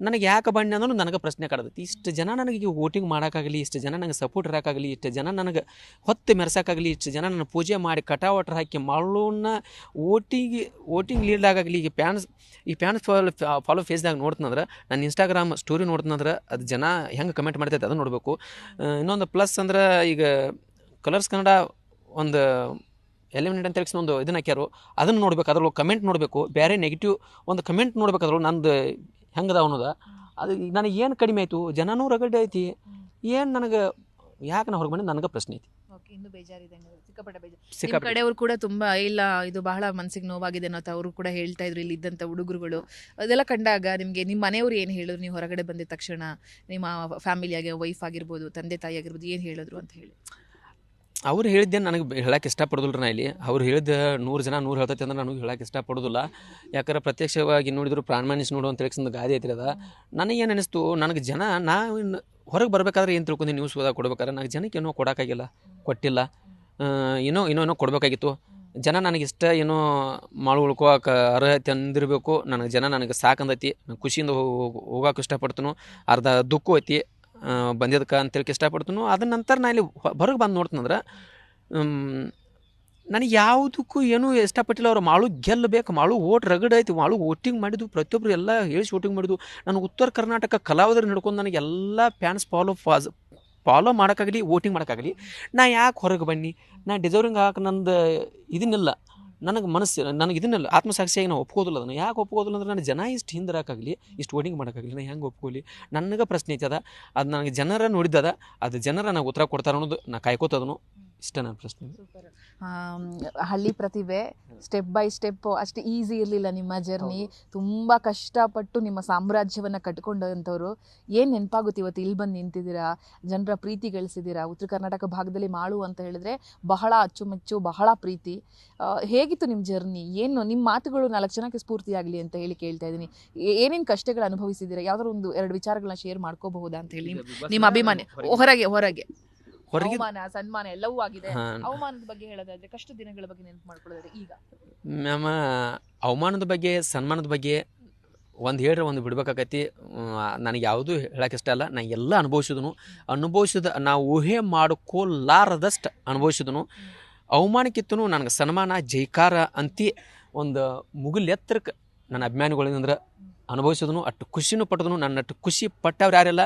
ನನಗೆ ಯಾಕೆ ಬಣ್ಣ ಅನ್ನೋದು ನನಗೆ ಪ್ರಶ್ನೆ ಕಾಡತೈತಿ. ಇಷ್ಟು ಜನ ನನಗೆ ವೋಟಿಂಗ್ ಮಾಡೋಕ್ಕಾಗಲಿ, ಇಷ್ಟು ಜನ ನನಗೆ ಸಪೋರ್ಟ್ ಇರೋಕ್ಕಾಗಲಿ, ಇಷ್ಟು ಜನ ನನಗೆ ಹೊತ್ತು ಮೆರೆಸೋಕ್ಕಾಗಲಿ, ಇಷ್ಟು ಜನ ನನ್ನ ಪೂಜೆ ಮಾಡಿ ಕಟಾವಟ್ರ್ ಹಾಕಿ ಮಾಡೋನ್ನ ವೋಟಿಂಗ್ ಲೀಡಾಗಲಿ, ಈ ಪ್ಯಾನ್ಸ್ ಫಾಲೋ ಫೇಸ್ದಾಗ ನೋಡ್ತಂದ್ರೆ, ನಾನು ಇನ್ಸ್ಟಾಗ್ರಾಮ್ ಸ್ಟೋರಿ ನೋಡ್ತಂದ್ರೆ ಅದು ಜನ ಹೆಂಗೆ ಕಮೆಂಟ್ ಮಾಡ್ತೈತೆ ಅದನ್ನು ನೋಡಬೇಕು. ಇನ್ನೊಂದು ಪ್ಲಸ್ ಅಂದ್ರೆ, ಈಗ ಕಲರ್ಸ್ ಕನ್ನಡ ಒಂದು ಎಲಿಮಿನೇಟ್ ಅಂತ ಹೇಳಿ ಒಂದು ಇದನ್ನ ಹಾಕ್ಯಾರು, ಅದನ್ನು ನೋಡ್ಬೇಕು. ಅದ್ರೊಳಗೆ ಕಮೆಂಟ್ ನೋಡಬೇಕು, ಬೇರೆ ನೆಗೆಟಿವ್ ಒಂದು ಕಮೆಂಟ್ ನೋಡ್ಬೇಕು. ಅದ್ರೊಳಗೆ ನಂದು ಹೆಂಗದ ಅನ್ನೋದು. ಅದು ನನಗೆ ಏನು ಕಡಿಮೆ ಆಯಿತು, ಜನನೂ ರಗಡೆ ಐತಿ, ಏನು ನನಗೆ ಯಾಕೆ ನಾ ಹೊರಗೆ ಬಂದು ನನಗೆ ಪ್ರಶ್ನೆ ಐತಿ. ಇನ್ನು ಬೇಜಾರಿದೆ, ಸಿಕ್ಕಾಪಟ್ಟೆ ಕಡೆಯವರು ಕೂಡ ತುಂಬಾ ಇಲ್ಲ ಇದು ಬಹಳ ಮನಸ್ಸಿಗೆ ನೋವಾಗಿದೆ ಅನ್ನೋ ಅವರು ಕೂಡ ಹೇಳ್ತಾ ಇದ್ರು. ಇಲ್ಲಿ ಇದ್ದಂಥ ಹುಡುಗರುಗಳು ಅದೆಲ್ಲ ಕಂಡಾಗ ನಿಮಗೆ ನಿಮ್ಮ ಮನೆಯವರು ಏನು ಹೇಳಿದ್ರು? ನೀವು ಹೊರಗಡೆ ಬಂದಿದ ತಕ್ಷಣ ನಿಮ್ಮ ಫ್ಯಾಮಿಲಿಯಾಗಿ ವೈಫ್ ಆಗಿರ್ಬೋದು, ತಂದೆ ತಾಯಿ ಆಗಿರ್ಬೋದು, ಏನು ಹೇಳಿದ್ರು ಅಂತ ಹೇಳಿ? ಅವ್ರು ಹೇಳಿದ್ದೇನು ನನಗೆ ಹೇಳಕ್ಕೆ ಇಷ್ಟಪಡೋದಿಲ್ಲ. ನಾ ಇಲ್ಲಿ ಅವ್ರು ಹೇಳಿದ 100 ಜನ 100 ಹೇಳ್ತೈತೆ ಅಂದ್ರೆ ನನಗೆ ಹೇಳಕ್ಕೆ ಇಷ್ಟಪಡೋದಿಲ್ಲ. ಯಾಕಂದ್ರೆ ಪ್ರತ್ಯಕ್ಷವಾಗಿ ನೋಡಿದ್ರು ಪ್ರಾಮಾಣಿಸಿ ನೋಡು ಅಂತ ಹೇಳಿ ಗಾದೆ ಐತ್ರಿ. ಅದ ನನಗೇನು ಅನಿಸ್ತು, ನನಗೆ ಜನ ಹೊರಗೆ ಬರಬೇಕಾದ್ರೆ ಏನು ತಿಳ್ಕೊಂಡು ನ್ಯೂಸ್ ಓದಾಗ ಕೊಡ್ಬೇಕಾದ್ರೆ ನನಗೆ ಜನಕ್ಕೆ ಏನೋ ಕೊಡೋಕ್ಕಾಗಿಲ್ಲ, ಕೊಟ್ಟಿಲ್ಲ. ಏನೋ ಕೊಡಬೇಕಾಗಿತ್ತು. ಜನ ನನಗಿಷ್ಟ ಏನೋ ಉಳ್ಕೋಕೆ ಅರ್ಹತೆ ಅಂದಿರಬೇಕು. ಜನ ನನಗೆ ಸಾಕಂದೈತಿ, ಖುಷಿಯಿಂದ ಹೋಗೋಕೆ ಇಷ್ಟಪಡ್ತನು. ಅರ್ಧ ದುಃಖ ಐತಿ ಬಂದಿದ್ದಕ್ಕೆ ಅಂತೇಳಿ ಇಷ್ಟಪಡ್ತನು. ಅದ ನಂತರ ನಾ ಇಲ್ಲಿ ಹೊರಗೆ ಬಂದು ನೋಡ್ತಂದ್ರೆ ನನಗೆ ಯಾವುದಕ್ಕೂ ಏನೂ ಇಷ್ಟಪಟ್ಟಿಲ್ಲ. ಅವ್ರು ಮಾಳು ಗೆಲ್ಲಬೇಕು, ಮಾಳು ಓಟ್ ರಗಡ್ ಐತಿ, ಮಾಳು ವೋಟಿಂಗ್ ಮಾಡಿದ್ದು ಪ್ರತಿಯೊಬ್ಬರು ಎಲ್ಲ ಹೇಳಿಸಿ ವೋಟಿಂಗ್ ಮಾಡಿದ್ದು. ನನಗೆ ಉತ್ತರ ಕರ್ನಾಟಕ ಕಲಾವಿದರನ್ನ ಹಿಡ್ಕೊಂಡು ನನಗೆ ಎಲ್ಲ ಫ್ಯಾನ್ಸ್ ಫಾಲೋ ಮಾಡೋಕ್ಕಾಗಲಿ, ವೋಟಿಂಗ್ ಮಾಡೋಕ್ಕಾಗಲಿ, ನಾ ಯಾಕೆ ಹೊರಗೆ ಬನ್ನಿ, ನಾ ಡಿಸರ್ವಿಂಗ್ ಹಾಕಿ ನಂದು ಇದನ್ನಿಲ್ಲ. ನನಗೆ ಮನಸ್ಸು ನನಗೆ ಇದನ್ನೆಲ್ಲ ಆತ್ಮಸಾಕ್ಷಿಯಾಗಿ ನಾವು ಒಪ್ಕೋದಿಲ್ಲ ಅದನ್ನು. ಯಾಕೆ ಒಪ್ಕೋದಿಲ್ಲ ಅಂದ್ರೆ ನಾನು ಜನ ಇಷ್ಟು ಹಿಂದಿರಾಕಾಗಲಿ ಇಷ್ಟು ವೋಟಿಂಗ್ ಮಾಡೋಕ್ಕಾಗಲಿ ನಾನು ಹೆಂಗೆ ಒಪ್ಕೊಳ್ಳಿ? ನನಗೆ ಪ್ರಶ್ನೆ ಐತದ, ಅದು ನನಗೆ ಜನರ ನೋಡಿದ್ದದ, ಅದು ಜನರ ನಾವು ಉತ್ತರ ಕೊಡ್ತಾರೆ ಅನ್ನೋದು ನಾ ಕಾಯ್ಕೋತದನು. ಇಷ್ಟ ನನ್ನ ಪ್ರಶ್ನೆ. ಹಳ್ಳಿ ಪ್ರತಿಭೆ, ಸ್ಟೆಪ್ ಬೈ ಸ್ಟೆಪ್ ಅಷ್ಟು ಈಸಿ ಇರಲಿಲ್ಲ ನಿಮ್ಮ ಜರ್ನಿ. ತುಂಬ ಕಷ್ಟಪಟ್ಟು ನಿಮ್ಮ ಸಾಮ್ರಾಜ್ಯವನ್ನು ಕಟ್ಕೊಂಡಂಥವ್ರು. ಏನು ನೆನಪಾಗುತ್ತೆ ಇವತ್ತು ಇಲ್ಲಿ ಬಂದು ನಿಂತಿದ್ದೀರಾ, ಜನರ ಪ್ರೀತಿ ಗಳಿಸಿದ್ದೀರಾ. ಉತ್ತರ ಕರ್ನಾಟಕ ಭಾಗದಲ್ಲಿ ಮಾಳು ಅಂತ ಹೇಳಿದ್ರೆ ಬಹಳ ಅಚ್ಚುಮೆಚ್ಚು, ಬಹಳ ಪ್ರೀತಿ. ಹೇಗಿತ್ತು ನಿಮ್ಮ ಜರ್ನಿ? ಏನು ನಿಮ್ಮ ಮಾತುಗಳು 4 ಜನಕ್ಕೆ ಸ್ಫೂರ್ತಿಯಾಗಲಿ ಅಂತ ಹೇಳಿ ಕೇಳ್ತಾ ಇದ್ದೀನಿ. ಏನೇನು ಕಷ್ಟಗಳು ಅನುಭವಿಸಿದ್ದೀರಾ? ಯಾವ್ದಾದ್ರು 1-2 ವಿಚಾರಗಳನ್ನ ಶೇರ್ ಮಾಡ್ಕೋಬಹುದಾ ಅಂತ ಹೇಳಿ ನಿಮ್ಮ ಅಭಿಮಾನಿ? ಹೊರಗೆ ಅವಮಾನ ಸನ್ಮಾನ ಎಲ್ಲವೂ ಆಗಿದೆ. ಅವಮಾನದ ಬಗ್ಗೆ ಹೇಳೋದಾದ್ರೆ, ಕಷ್ಟ ದಿನಗಳ ಬಗ್ಗೆ ನೆನಪು ಮಾಡ್ಕೊಳ್ಳೋದಾದ್ರೆ ಈಗ ಮ್ಯಾಮ ಅವಮಾನದ ಬಗ್ಗೆ ಸನ್ಮಾನದ ಬಗ್ಗೆ ಒಂದು ಹೇಳ್ರೆ ಒಂದು ಬಿಡ್ಬೇಕಾಗತಿ. ನನಗೆ ಯಾವುದೂ ಹೇಳಕ್ಕೆ ಇಷ್ಟ ಅಲ್ಲ. ನಾನು ಎಲ್ಲ ಅನುಭವಿಸಿದ ನಾವು ಊಹೆ ಮಾಡ್ಕೊಲಾರದಷ್ಟು ಅನುಭವಿಸಿದನು. ಅವಮಾನಕ್ಕಿತ್ತೂ ನನಗೆ ಸನ್ಮಾನ ಜೈಕಾರ ಅಂತಿ ಒಂದು ಮುಗಿಲೆತ್ತರಕ್ಕೆ ನನ್ನ ಅಭಿಮಾನಿಗಳಿಂದ್ರೆ ಅನುಭವಿಸಿದನು. ಅಷ್ಟು ಖುಷಿನೂ ಪಟ್ಟದನು. ನನ್ನಟ್ಟು ಖುಷಿ ಪಟ್ಟವ್ರು ಯಾರೆಲ್ಲ,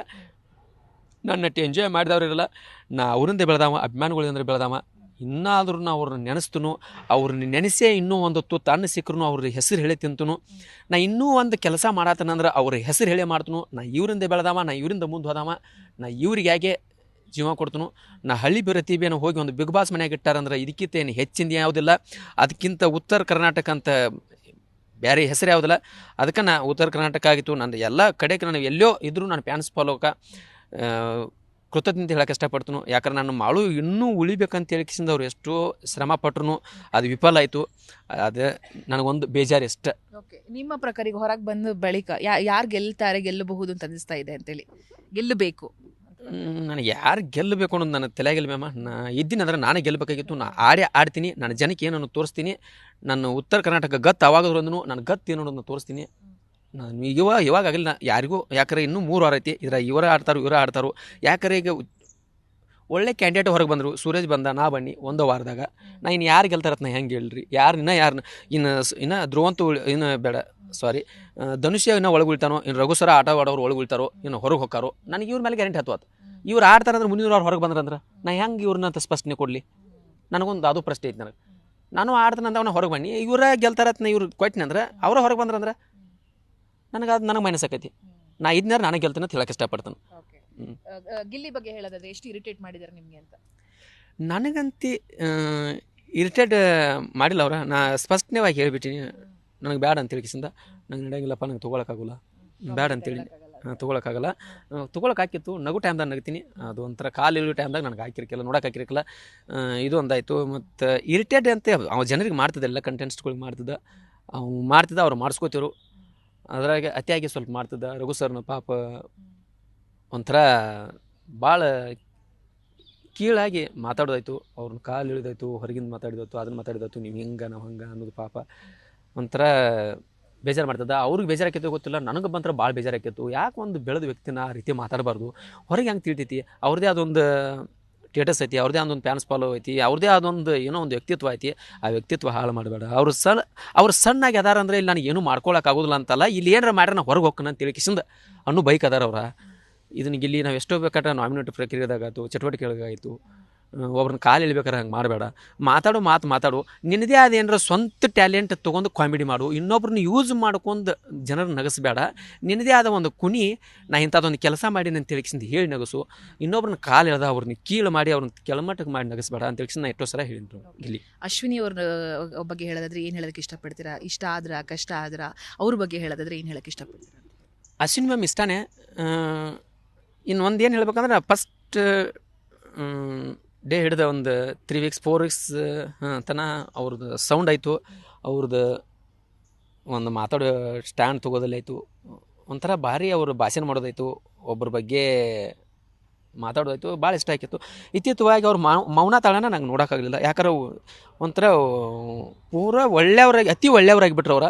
ನನ್ನಟ್ಟು ಎಂಜಾಯ್ ಮಾಡಿದವ್ರಿರಲ್ಲ. ನಾ ಅವರಿಂದ ಬೆಳೆದಾವ, ಅಭಿಮಾನಿಗಳಿಂದ ಬೆಳೆದಾವ. ಇನ್ನಾದ್ರೂ ಅವ್ರನ್ನ ನೆನೆಸ್ತನು. ಅವ್ರನ್ನ ನೆನೆಸೇ ಇನ್ನೂ ಒಂದು ತುತ್ತು ಅನ್ನ ಸಿಕ್ಕರೂ ಅವ್ರ ಹೆಸರು ಹೇಳಿ ತಿಂತನು. ನಾ ಇನ್ನೂ ಒಂದು ಕೆಲಸ ಮಾಡತ್ತನಂದ್ರೆ ಅವ್ರ ಹೆಸರು ಹೇಳೇ ಮಾಡ್ತನು. ನಾ ಇವರಿಂದ ಬೆಳೆದಾವ, ನಾ ಇವರಿಂದ ಮುಂದೆ ಹೋದಾವ, ನಾ ಇವ್ರಿಗೆ ಹೇಗೆ ಜೀವ ಕೊಡ್ತನು. ನಾ ಹಳ್ಳಿ ಪ್ರತಿಭೆಯನ್ನು ಹೋಗಿ ಒಂದು ಬಿಗ್ ಬಾಸ್ ಮನೆಯಾಗ ಇಟ್ಟಾರಂದ್ರೆ ಇದಕ್ಕಿಂತ ಏನು ಹೆಚ್ಚಿಂದ ಯಾವುದಿಲ್ಲ. ಅದಕ್ಕಿಂತ ಉತ್ತರ ಕರ್ನಾಟಕ ಅಂತ ಬೇರೆ ಹೆಸರು ಯಾವುದಿಲ್ಲ. ಅದಕ್ಕೆ ನಾ ಉತ್ತರ ಕರ್ನಾಟಕ ಆಗಿತ್ತು. ನಂದು ಎಲ್ಲ ಕಡೆಗೆ ನಾನು ಎಲ್ಲೋ ಇದ್ದರೂ ನಾನು ಫ್ಯಾನ್ಸ್ ಫಾಲೋಕ ಕೃತಜ್ಞತೆ ಹೇಳಕ್ಕೆ ಇಷ್ಟಪಡ್ತನು. ಯಾಕಂದ್ರೆ ನಾನು ಮಾಳು ಇನ್ನೂ ಉಳಿಬೇಕಂತ ಹೇಳಿಕಿಸಿಂದ ಅವ್ರು ಎಷ್ಟೋ ಶ್ರಮ ಪಟ್ರು, ಅದು ವಿಫಲ ಆಯಿತು. ಅದು ನನಗೊಂದು ಬೇಜಾರು ಇಷ್ಟ. ಓಕೆ, ನಿಮ್ಮ ಪ್ರಕಾರ ಈಗ ಹೊರಗೆ ಬಂದ ಬಳಿಕ ಯಾರು ಗೆಲ್ಲಬಹುದು ಅಂತ ಅನಿಸ್ತಾ ಇದೆ ಅಂತೇಳಿ? ಗೆಲ್ಲಬೇಕು ನನಗೆ ಯಾರು ಗೆಲ್ಲಬೇಕು ಅನ್ನೋದು ನನ್ನ ತಲೆಯಾಗಿಲ್ಲ ಮ್ಯಾಮ. ನಾ ಇದ್ದೀನಂದ್ರೆ ನಾನೇ ಗೆಲ್ಲಬೇಕಾಗಿತ್ತು. ನಾನು ಆಡ್ತೀನಿ, ನನ್ನ ಜನಕ್ಕೆ ಏನನ್ನು ತೋರಿಸ್ತೀನಿ. ನನ್ನ ಉತ್ತರ ಕರ್ನಾಟಕ ಗತ್ತು ಅವಾಗದ್ರು ಅಂದನು ನಾನು ಗತ್ತು ಏನು ಅನ್ನೋದನ್ನ ತೋರಿಸ್ತೀನಿ. ನಾನು ಇವಾಗ ಆಗಿಲ್ಲ ಯಾರಿಗೂ. ಯಾಕಂದ್ರೆ ಇನ್ನೂ 3 ವಾರ ಐತಿ. ಇದ್ರ ಇವರ ಆಡ್ತಾರೋ ಯಾಕಂದ್ರೆ ಈಗ ಒಳ್ಳೆ ಕ್ಯಾಂಡಿಡೇಟ್ ಹೊರಗೆ ಬಂದರು. ಸೂರಜ್ ಬಂದ, ನಾ ಬನ್ನಿ 1 ವಾರದಾಗ. ನಾ ಇನ್ನು ಯಾರು ಗೆಲ್ತಾರತ್ ನಾ ಹೆಂಗೆ ಹೇಳ್ರಿ? ಇನ್ನು ಧ್ರುವಂತೂ ಇನ್ನು ಬೇಡ, ಸಾರಿ, ಧನುಷ್ಯ ಇನ್ನೂ ಒಳಗೆ ಉಳ್ತಾನೋ, ಇನ್ನು ರಘುಸರ ಆಟ ಆಡೋರು ಒಳಗೆ ಉಳ್ತಾರೋ, ಇನ್ನು ಹೊರಗೆ ಹೋಗ್ತಾರೋ, ನನಗೆ ಇವ್ರ ಮೇಲೆ ಗ್ಯಾರಂಟಿ ಹತ್ತು. ಇವ್ರು ಆಡ್ತಾರಂದ್ರೆ ಮುಂದಿನ ವಾರ ಹೊರಗೆ ಬಂದ್ರಂದ್ರೆ ನಾ ಹೆಂಗೆ ಇವ್ರನ್ನ ಸ್ಪಷ್ಟನೆ ಕೊಡಲಿ? ನನಗೊಂದು ಅದು ಪ್ರಶ್ನೆ ಐತೆ ನನಗೆ. ನಾನು ಆಡ್ತಾನಂದ ಅವನ ಹೊರಗೆ ಬನ್ನಿ, ಇವರ ಗೆಲ್ತಾರತ್ನ ಇವ್ರು ಕೊಟ್ಟಿನಂದ್ರೆ ಅವರ ಹೊರಗೆ ಬಂದ್ರಂದ್ರೆ ನನಗೆ ಮೈನಸ್ ಆಕೈತಿ. ನಾ ಇದನ್ನ ನಾನು ಗೆಲ್ತೀನಿ ಅಂತ ಹೇಳಕ್ಕೆ ಇಷ್ಟಪಡ್ತಾನೆ. ಗಿಲ್ಲಿ ಬಗ್ಗೆ ಹೇಳೋದಾದ್ರೆ ಎಷ್ಟು ಇರಿಟೇಟ್ ಮಾಡಿದ್ದಾರೆ ನಿಮಗೆ ಅಂತ? ನನಗಂತಿ ಇರಿಟೇಟ್ ಮಾಡಿಲ್ಲ ಅವ್ರ. ನಾ ಸ್ಪಷ್ಟವಾಗಿ ಹೇಳ್ಬಿಟ್ಟಿನಿ, ನನಗೆ ಬ್ಯಾಡ ಅಂತ ಹೇಳಿಕಿಸಿಂದ ನಂಗೆ ನಡೆಯಂಗಿಲ್ಲಪ್ಪ, ನಂಗೆ ತೊಗೊಳಕ್ಕಾಗಲ್ಲ, ಬ್ಯಾಡ ಅಂತೇಳಿ ತೊಗೊಳಕ್ಕಾಗಲ್ಲ. ತೊಗೊಳಕ್ಕೆ ಹಾಕಿತ್ತು, ನಗು ಟೈಮ್ದಾಗ ನಗ್ತೀನಿ. ಅದು ಒಂಥರ ಕಾಲು ಇಳಿಯೋ ಟೈಮ್ದಾಗ ನನಗೆ ಹಾಕಿರ್ಕಿಲ್ಲ, ನೋಡೋಕೆ ಹಾಕಿರ್ಕಿಲ್ಲ. ಇದು ಒಂದಾಯಿತು. ಮತ್ತು ಇರಿಟೇಟ್ ಅಂತ ಅವ ಜನರಿಗೆ ಮಾಡ್ತಿದ್ದ, ಎಲ್ಲ ಕಂಟೆಂಟ್ಸ್ಗಳಿಗೆ ಮಾಡ್ತಿದ್ದ, ಅವ್ರು ಮಾಡಿಸ್ಕೋತಿರು. ಅದ್ರಾಗೆ ಅತಿಯಾಗಿ ಸ್ವಲ್ಪ ಮಾಡ್ತಿದ್ದ. ರಘು ಸರ್ನ ಪಾಪ ಒಂಥರ ಭಾಳ ಕೀಳಾಗಿ ಮಾತಾಡೋದಾಯ್ತು, ಅವ್ರನ್ನ ಕಾಲು ಇಳಿದಾಯ್ತು, ಹೊರಗಿಂದ ಮಾತಾಡಿದಾಯ್ತು, ಅದನ್ನು ಮಾತಾಡಿದಾಯ್ತು, ನೀವು ಹಿಂಗೆ ನಾವು ಹಂಗೆ ಅನ್ನೋದು ಪಾಪ ಒಂಥರ ಬೇಜಾರು ಮಾಡ್ತದ. ಅವ್ರಿಗೆ ಬೇಜಾರಾಕೈತೆ ಗೊತ್ತಿಲ್ಲ, ನನಗೆ ಬಂತರ ಭಾಳ ಬೇಜಾರಾಕೈತು. ಯಾಕೆ ಒಂದು ಬೆಳೆದ ವ್ಯಕ್ತಿನ ಆ ರೀತಿ ಮಾತಾಡಬಾರ್ದು? ಹೊರಗೆ ಹೆಂಗೆ ತಿಳಿತೈತಿ? ಅವ್ರದ್ದೇ ಅದೊಂದು ಸ್ಟೇಟಸ್ ಐತಿ, ಅವ್ರದ್ದೇ ಅದೊಂದು ಫ್ಯಾನ್ಸ್ ಫಾಲೋ ಐತಿ, ಅವ್ರದ್ದೇ ಅದೊಂದು ಏನೋ ಒಂದು ವ್ಯಕ್ತಿತ್ವ ಐತಿ. ಆ ವ್ಯಕ್ತಿತ್ವ ಹಾಳು ಮಾಡಬೇಡ. ಅವ್ರು ಸಣ್ಣಾಗಿ ಅದಾರ ಅಂದರೆ ಇಲ್ಲಿ ನನಗೆ ಏನೂ ಮಾಡ್ಕೊಳಕ್ಕಾಗೋದಿಲ್ಲ ಅಂತಲ್ಲ, ಇಲ್ಲಿ ಏನಾರ ಮಾಡ್ರೆ ನಾನು ಹೊರಗೆ ಹೋಗ್ಕನ ಅಂತ ತಿಳಿಕಿಸಿಂದ ಅನ್ನೋ ಬೈಕ್ ಅದಾರ ಅವ್ರ. ಇದನ್ನ ಇಲ್ಲಿ ನಾವು ಎಷ್ಟೋ ಬೇಕಾದ್ರೆ ನಾಮಿನೇಟ್ ಪ್ರಕ್ರಿಯೆದಾಗಾಯ್ತು, ಚಟುವಟಿಕೆಗಳಿಗಾಯಿತು, ಒಬ್ರನ್ನ ಕಾಲು ಇಳ್ಬೇಕಾರೆ ಹಂಗೆ ಮಾಡಬೇಡ. ಮಾತಾಡು. ನಿನ್ನದೇ ಆದ ಏನಾರ ಸ್ವಂತ ಟ್ಯಾಲೆಂಟ್ ತೊಗೊಂಡು ಕಾಮಿಡಿ ಮಾಡು. ಇನ್ನೊಬ್ರನ್ನ ಯೂಸ್ ಮಾಡ್ಕೊಂಡು ಜನರನ್ನ ನಗಿಸ್ಬೇಡ. ನಿನ್ನದೇ ಆದ ಒಂದು ಕುಣಿ, ನಾ ಇಂಥದ್ದೊಂದು ಕೆಲಸ ಮಾಡೀನಿ ಅಂತ ತಿಳಿಸಿಂದ ಹೇಳಿ ನಗಸು. ಇನ್ನೊಬ್ರನ್ನ ಕಾಲು ಎಳ್ದ ಅವ್ರನ್ನ ಕೀಳು ಮಾಡಿ ಅವ್ರನ್ನ ಕೆಳಮಟ್ಟಕ್ಕೆ ಮಾಡಿ ನಗಿಸ್ಬೇಡ ಅಂತ ತಿಳಿಸಿ ನಾ ಎಷ್ಟೋ ಸಲ ಹೇಳಿದ್ರು. ಇಲ್ಲಿ ಅಶ್ವಿನಿ ಅವ್ರ ಬಗ್ಗೆ ಹೇಳೋದಾದ್ರೆ ಏನು ಹೇಳೋದಕ್ಕೆ ಇಷ್ಟಪಡ್ತೀರಾ? ಇಷ್ಟ ಆದ್ರ ಕಷ್ಟ ಆದ್ರ ಅವ್ರ ಬಗ್ಗೆ ಹೇಳೋದಾದ್ರೆ ಏನು ಹೇಳೋಕ್ಕೆ ಇಷ್ಟಪಡ್ತೀರಾ? ಅಶ್ವಿನಿ ಮ್ಯಾಮ್ ಇಷ್ಟನೇ. ಇನ್ನು ಒಂದು ಏನು ಹೇಳ್ಬೇಕಂದ್ರೆ, ಫಸ್ಟ್ ಡೇ ಹಿಡ್ದ ಒಂದು 3 ವೀಕ್ಸ್ 4 ವೀಕ್ಸ್ ತನ ಅವ್ರದ್ದು ಸೌಂಡ್ ಆಯಿತು, ಅವ್ರದ್ದು ಒಂದು ಮಾತಾಡೋ ಸ್ಟ್ಯಾಂಡ್ ತೊಗೋದಲ್ಲಾಯಿತು, ಒಂಥರ ಭಾರಿ ಅವ್ರು ಭಾಷಣ ಮಾಡೋದಾಯಿತು, ಒಬ್ಬರ ಬಗ್ಗೆ ಮಾತಾಡೋದಾಯಿತು, ಭಾಳ ಇಷ್ಟ ಆಕಿತ್ತು. ಇತ್ತೀಚವಾಗಿ ಅವ್ರು ಮೌನ ತಾಳನ ನಂಗೆ ನೋಡೋಕ್ಕಾಗಲಿಲ್ಲ. ಯಾಕಂದ್ರೆ ಒಂಥರ ಪೂರ ಒಳ್ಳೆಯವ್ರಾಗಿ, ಅತಿ ಒಳ್ಳೆಯವ್ರಾಗಿ ಬಿಟ್ರು ಅವ್ರ.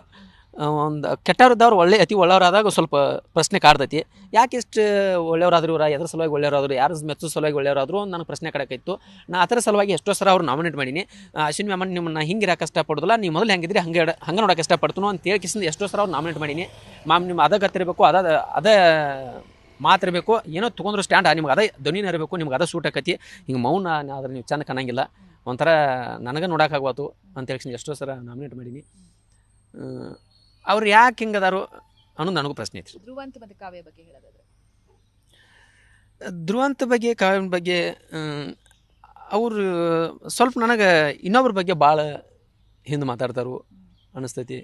ಒಂದು ಕೆಟ್ಟವ್ರದ್ದವ್ರು ಅತಿ ಒಳ್ಳೆಯವರಾದಾಗ ಸ್ವಲ್ಪ ಪ್ರಶ್ನೆ ಕಾಡ್ತೈತಿ. ಯಾಕೆ ಇಷ್ಟು ಒಳ್ಳೆಯವರಾದ್ರು ಇವ್ರ, ಎದ್ರ ಸಲುವಾಗಿ ಒಳ್ಳೆಯವರಾದ್ರು, ಯಾರು ಮೆಚ್ಚೋ ಸಲುವಾಗಿ ಒಳ್ಳೆಯವರಾದ್ರು ಅಂತ ನನಗೆ ಪ್ರಶ್ನೆ ಕಾಡೋಕ್ಕಾಯ್ತು. ನಾ ಆ ಥರ ಸಲುವಾಗಿ ಎಷ್ಟೋ ಸಲ ಅವ್ರು ನಾಮಿನೇಟ್ ಮಾಡೀನಿ. ಅಶ್ವಿನಿ ಮ್ಯಾಮ್ ನಿಮ್ಮನ್ನ ಹಿಂಗೆ ಇರೋಕೆ ಇಷ್ಟಪಡೋದಿಲ್ಲ, ನೀವು ಮೊದಲು ಹೆಂಗಿದ್ರಿ ಹಂಗೆ ನೋಡೋಕೆ ಇಷ್ಟಪಡ್ತನು ಅಂತ ಹೇಳ್ಕಿಸಿಂದ ಎಷ್ಟೋ ಸಲ ಅವ್ರು ನಾಮಿನೇಟ್ ಮಾಡೀನಿ. ಮ್ಯಾಮ್ ನಿಮ್ಮ ಅದ ಗತ್ತಿರಬೇಕು, ಅದೇ ಮಾತಿರಬೇಕು, ಏನೋ ತೊಗೊಂಡ್ರು ಸ್ಟ್ಯಾಂಡ್ ನಿಮ್ಗೆ ಅದೇ ಧ್ವನಿನ ಇರಬೇಕು, ನಿಮ್ಗೆ ಅದೇ ಸೂಟ್ ಆಕತಿ. ಹಿಂಗೆ ಮೌನ ಆದರೆ ನೀವು ಚೆಂದ ಕಾಣಂಗಿಲ್ಲ. ಒಂಥರ ನನಗೆ ನೋಡೋಕ್ಕಾಗ್ವಾತು ಅಂತ ಹೇಳಿ ಎಷ್ಟೋ ಸಲ ನಾಮಿನೇಟ್ ಮಾಡೀನಿ. ಅವ್ರು ಯಾಕೆ ಹಿಂಗದಾರು ಅನ್ನೋದು ನನಗೂ ಪ್ರಶ್ನೆ ಐತಿ. ಧ್ರುವಂತ್ ಮತ್ತು ಕಾವ್ಯ ಬಗ್ಗೆ ಹೇಳೋದಾದ್ರೆ ಧ್ರುವಂತ ಬಗ್ಗೆ ಕಾವ್ಯನ ಬಗ್ಗೆ ಅವರು ಸ್ವಲ್ಪ ನನಗೆ ಇನ್ನೊಬ್ರ ಬಗ್ಗೆ ಭಾಳ ಹಿಂದೆ ಮಾತಾಡ್ತಾರೋ ಅನ್ನಿಸ್ತೈತಿ.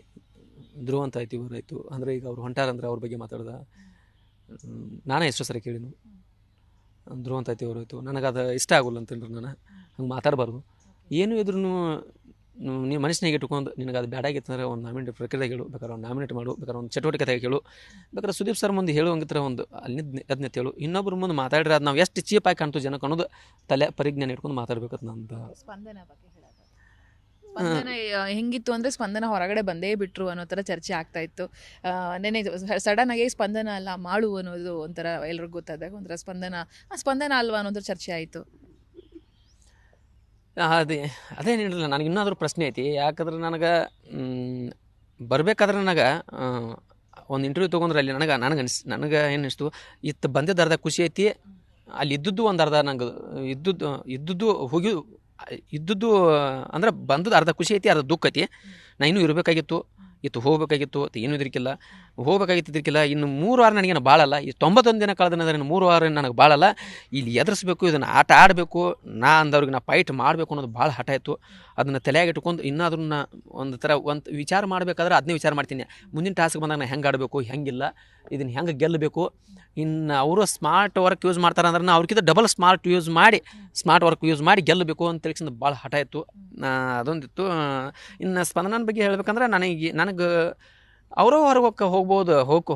ಧ್ರುವಂತ ಆಯ್ತು ಇವರಾಯ್ತು ಅಂದರೆ ಈಗ ಅವ್ರು ಹೊಂಟಾರಂದ್ರೆ ಅವ್ರ ಬಗ್ಗೆ ಮಾತಾಡ್ದ ನಾನೇ ಎಷ್ಟೋ ಸರಿ ಕೇಳಿನು. ಧ್ರುವಂತ ಆಯ್ತು ಇವರಾಯ್ತು ನನಗೆ ಅದು ಇಷ್ಟ ಆಗೋಲ್ಲ ಅಂತಂದ್ರೆ ನಾನು ಹಂಗೆ ಮಾತಾಡಬಾರ್ದು. ಏನೂ ಇದ್ರೂ ನೀವು ಮನುಷ್ಯನಾಗೆ ಇಟ್ಕೊಂಡು ನಿನಗೆ ಅದು ಬೇಡಾಗಿತ್ತಂದ್ರೆ ಒಂದು ನಾಮಿನೇಟ್ ಪ್ರಕ್ರಿಯೆಗೆ ಹೇಳು, ಬೇಕಾದ್ರೆ ಒಂದು ನಾಮಿನೇಟ್ ಮಾಡು, ಬೇಕಾದ್ರೆ ಒಂದು ಚಟುವಟಿಕೆ ಹೇಳು, ಬೇಕಾದ್ರೆ ಸುದೀಪ್ ಸರ್ ಮುಂದೆ ಹೇಳುವಂಗಿದ್ರೆ ಒಂದು ಅಲ್ಲಿ ಅದನ್ನ ಹೇಳು. ಇನ್ನೊಬ್ರ ಮುಂದೆ ಮಾತಾಡಿದ್ರೆ ಅದು ನಾವು ಎಷ್ಟು ಚೀಪಾಗಿ ಕಾಣ್ತು ಜನಕ್ಕೆ ಅನ್ನೋದು ತಲೆ ಪರಿಜ್ಞಾನ ಇಟ್ಕೊಂಡು ಮಾತಾಡ್ಬೇಕಂತ ನಂದು. ಸ್ಪಂದನ ಬಗ್ಗೆ ಸ್ಪಂದನ ಹೆಂಗಿತ್ತು ಅಂದರೆ ಸ್ಪಂದನ ಹೊರಗಡೆ ಬಂದೇ ಬಿಟ್ರು ಅನ್ನೋ ಥರ ಚರ್ಚೆ ಆಗ್ತಾ ಇತ್ತು. ನೆನೆ ಸಡನ್ ಆಗಿ ಸ್ಪಂದನ ಅಲ್ಲ ಮಾಡು ಅನ್ನೋದು ಒಂಥರ ಎಲ್ರಿಗೂ ಗೊತ್ತಾದಾಗ ಒಂಥರ ಸ್ಪಂದನ ಅಲ್ವಾ ಅನ್ನೋದ್ರ ಚರ್ಚೆ ಆಯಿತು. ಅದೇನಿರಲಿಲ್ಲ ನನಗೆ ಇನ್ನೊಂದ್ರ ಪ್ರಶ್ನೆ ಐತಿ. ಯಾಕಂದ್ರೆ ನನಗೆ ಬರಬೇಕಾದ್ರೆ ನನಗೆ ಒಂದು ಇಂಟರ್ವ್ಯೂ ತೊಗೊಂಡ್ರೆ ಅಲ್ಲಿ ನನಗೆ ಏನು ಅನಿಸ್ತು, ಇತ್ತು ಬಂದಿದ್ದು ಅರ್ಧ ಖುಷಿ ಐತಿ, ಅಲ್ಲಿ ಇದ್ದದ್ದು ಒಂದು ಅರ್ಧ ನಂಗೆ ಇದ್ದದ್ದು ಅಂದ್ರೆ ಬಂದದ್ದು ಅರ್ಧ ಖುಷಿ ಐತಿ, ಅರ್ಧ ದುಃಖ ಐತಿ. ನಾ ಇನ್ನೂ ಇರಬೇಕಾಗಿತ್ತು, ಹೋಗಬೇಕಾಗಿತ್ತು, ಏನೂ ಹೋಗ್ಬೇಕಾಗಿದ್ದಿರ್ಕಿಲ್ಲ. ಇನ್ನು 3 ವಾರ ನನಗೇನು ಭಾಳಲ್ಲ, ಈ 91 ದಿನ ಕಳೆದ್ರೆ 3 ವಾರ ನನಗೆ ಭಾಳಲ್ಲ. ಇಲ್ಲಿ ಎದುರಿಸ್ಬೇಕು, ಇದನ್ನು ಆಟ ಆಡಬೇಕು, ಅಂದವ್ರಿಗೆ ನಾ ಫೈಟ್ ಮಾಡಬೇಕು ಅನ್ನೋದು ಭಾಳ ಹಠ ಇತ್ತು. ಅದನ್ನು ತಲೆಯಾಗಿ ಇಟ್ಕೊಂಡು ಇನ್ನಾದ್ರೂ ಒಂದು ಥರ ಒಂದು ವಿಚಾರ ಮಾಡಬೇಕಾದ್ರೆ ಅದನ್ನೇ ವಿಚಾರ ಮಾಡ್ತೀನಿ. ಮುಂದಿನ ಟಾಸ್ಕ್ ಬಂದಾಗ ನಾನು ಹೆಂಗೆ ಆಡಬೇಕು, ಹೆಂಗಿಲ್ಲ, ಇದನ್ನು ಹೆಂಗೆ ಗೆಲ್ಲಬೇಕು. ಇನ್ನು ಅವರು ಸ್ಮಾರ್ಟ್ ವರ್ಕ್ ಯೂಸ್ ಮಾಡ್ತಾರೆ ಅಂದ್ರೆ ನಾ ಅವ್ರಿಗಿಂತ ಡಬಲ್ ಸ್ಮಾರ್ಟ್ ವರ್ಕ್ ಯೂಸ್ ಮಾಡಿ ಗೆಲ್ಲಬೇಕು ಅಂತ ತಿಳಿಸಿದ ಭಾಳ ಹಠ ಇತ್ತು. ಅದೊಂದಿತ್ತು. ಇನ್ನು ಸ್ಪಂದನ ಬಗ್ಗೆ ಹೇಳ್ಬೇಕಂದ್ರೆ ನನಗೆ ಅವರು ಹೊರಗೆ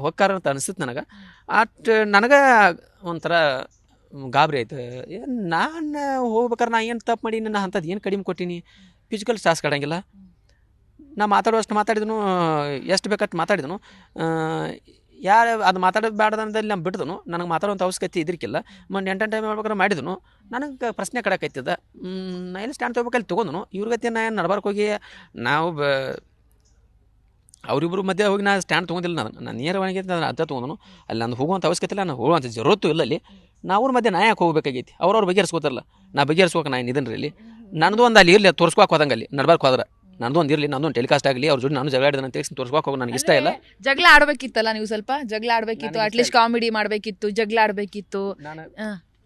ಹೋಗ್ಕಾರ ಅಂತ ಅನಿಸುತ್ತೆ ನನಗೆ. ನನಗೆ ಒಂಥರ ಗಾಬರಿ ಆಯ್ತು. ನಾನು ಹೋಗ್ಬೇಕಾರೆ ನಾ ಏನು ತಪ್ಪು ಮಾಡೀನಿ, ನಾನು ಅಂಥದ್ದು ಏನು ಕಡಿಮೆ ಕೊಟ್ಟೀನಿ, ಫಿಸಿಕಲ್ ಟಾಸ್ಕ್ ಆಡೋಂಗಿಲ್ಲ. ನಾ ಮಾತಾಡುವಷ್ಟು ಮಾತಾಡಿದನು, ಎಷ್ಟು ಬೇಕಷ್ಟು ಮಾತಾಡಿದನು. ಯಾರು ಅದು ಮಾತಾಡೋದು ಬೇಡದಲ್ಲಿ ನಾನು ಬಿಟ್ಟಿದನು. ನನಗೆ ಮಾತಾಡುವಂಥ ಅವಶ್ಯಕತೆ ಇದ್ರಿಕಿಲ್ಲ. ಎಂಟು ಟೈಮ್ ಮಾಡ್ಬೇಕಾದ್ರೆ ಮಾಡಿದನು. ನನಗೆ ಪ್ರಶ್ನೆ ಕಡಕೈತಿದ್ದ. ನಾ ಎಲ್ಲಿ ಸ್ಟ್ಯಾಂಡ್ ತೊಗೋಬೇಕಲ್ಲಿ ತೊಗೊಂಡು ಇವ್ರಿಗತ್ತೆ ನಾ ಏನು ನಡ್ಬಾರ್ಕೆ ಹೋಗಿ ನಾವು ಅವರಿಬ್ಬರು ಮಧ್ಯೆ ಹೋಗಿ ನಾನು ಸ್ಟ್ಯಾಂಡ್ ತೊಗೊಂಡಿಲ್ಲ. ನಾನು ನೇರವಾಗಿ ನಾನು ಅರ್ಧ ತೊಗೊಂಡು ಅಲ್ಲಿ ನಾನು ಹೋಗುವಂಥ ಅವಶ್ಯಕತೆ ಇಲ್ಲ, ನಾನು ಹೋಗುವಂಥ ಜರೂರತ್ತು ಇಲ್ಲ. ಅಲ್ಲಿ ನಾವು ಅವ್ರ ಮಧ್ಯೆ ನಾ ಯಾಕೆ ಹೋಗ್ಬೇಕಾಗೈತಿ, ಅವ್ರವ್ರು ಬಗೆಹರಿಸ್ಕೋತಾರಲ್ಲ, ನಾ ಬಗೆಹರಿಸ್ಕೋಕೆ ನಾನು ಇದನ್ನು ರೀ. ಇಲ್ಲಿ ನನ್ನದು ಒಂದು ಅಲ್ಲಿ ಇರಲಿ, ತೋರಿಸ್ಕೋಕೆ ಹೋದಂಗೆ ಅಲ್ಲಿ ನಡ್ಬಾರ್ಕೆ ಹೋದ್ರೆ ನಂದು ಒಂದು ಇರಲಿ, ನಂದು ಒಂದು ಟೆಲಿಕಾಸ್ಟ್ ಆಗಲಿ, ಅವ್ರ ಜೊತೆ ನಾನು ಜಗಳ ಆಡಿದ ಅಂತ ತೋರಿಸ್ಕೋಕೆ ಹೋಗಿ ನನಗೆ ಇಷ್ಟ ಇಲ್ಲ. ಜಗಳ ಆಡಬೇಕಿತ್ತಲ್ಲ, ನೀವು ಸ್ವಲ್ಪ ಜಗಳ ಆಡಬೇಕಿತ್ತು, ಅಟ್ಲೀಸ್ಟ್ ಕಾಮಿಡಿ ಮಾಡಬೇಕಿತ್ತು, ಜಗಳ ಆಡಬೇಕಿತ್ತು.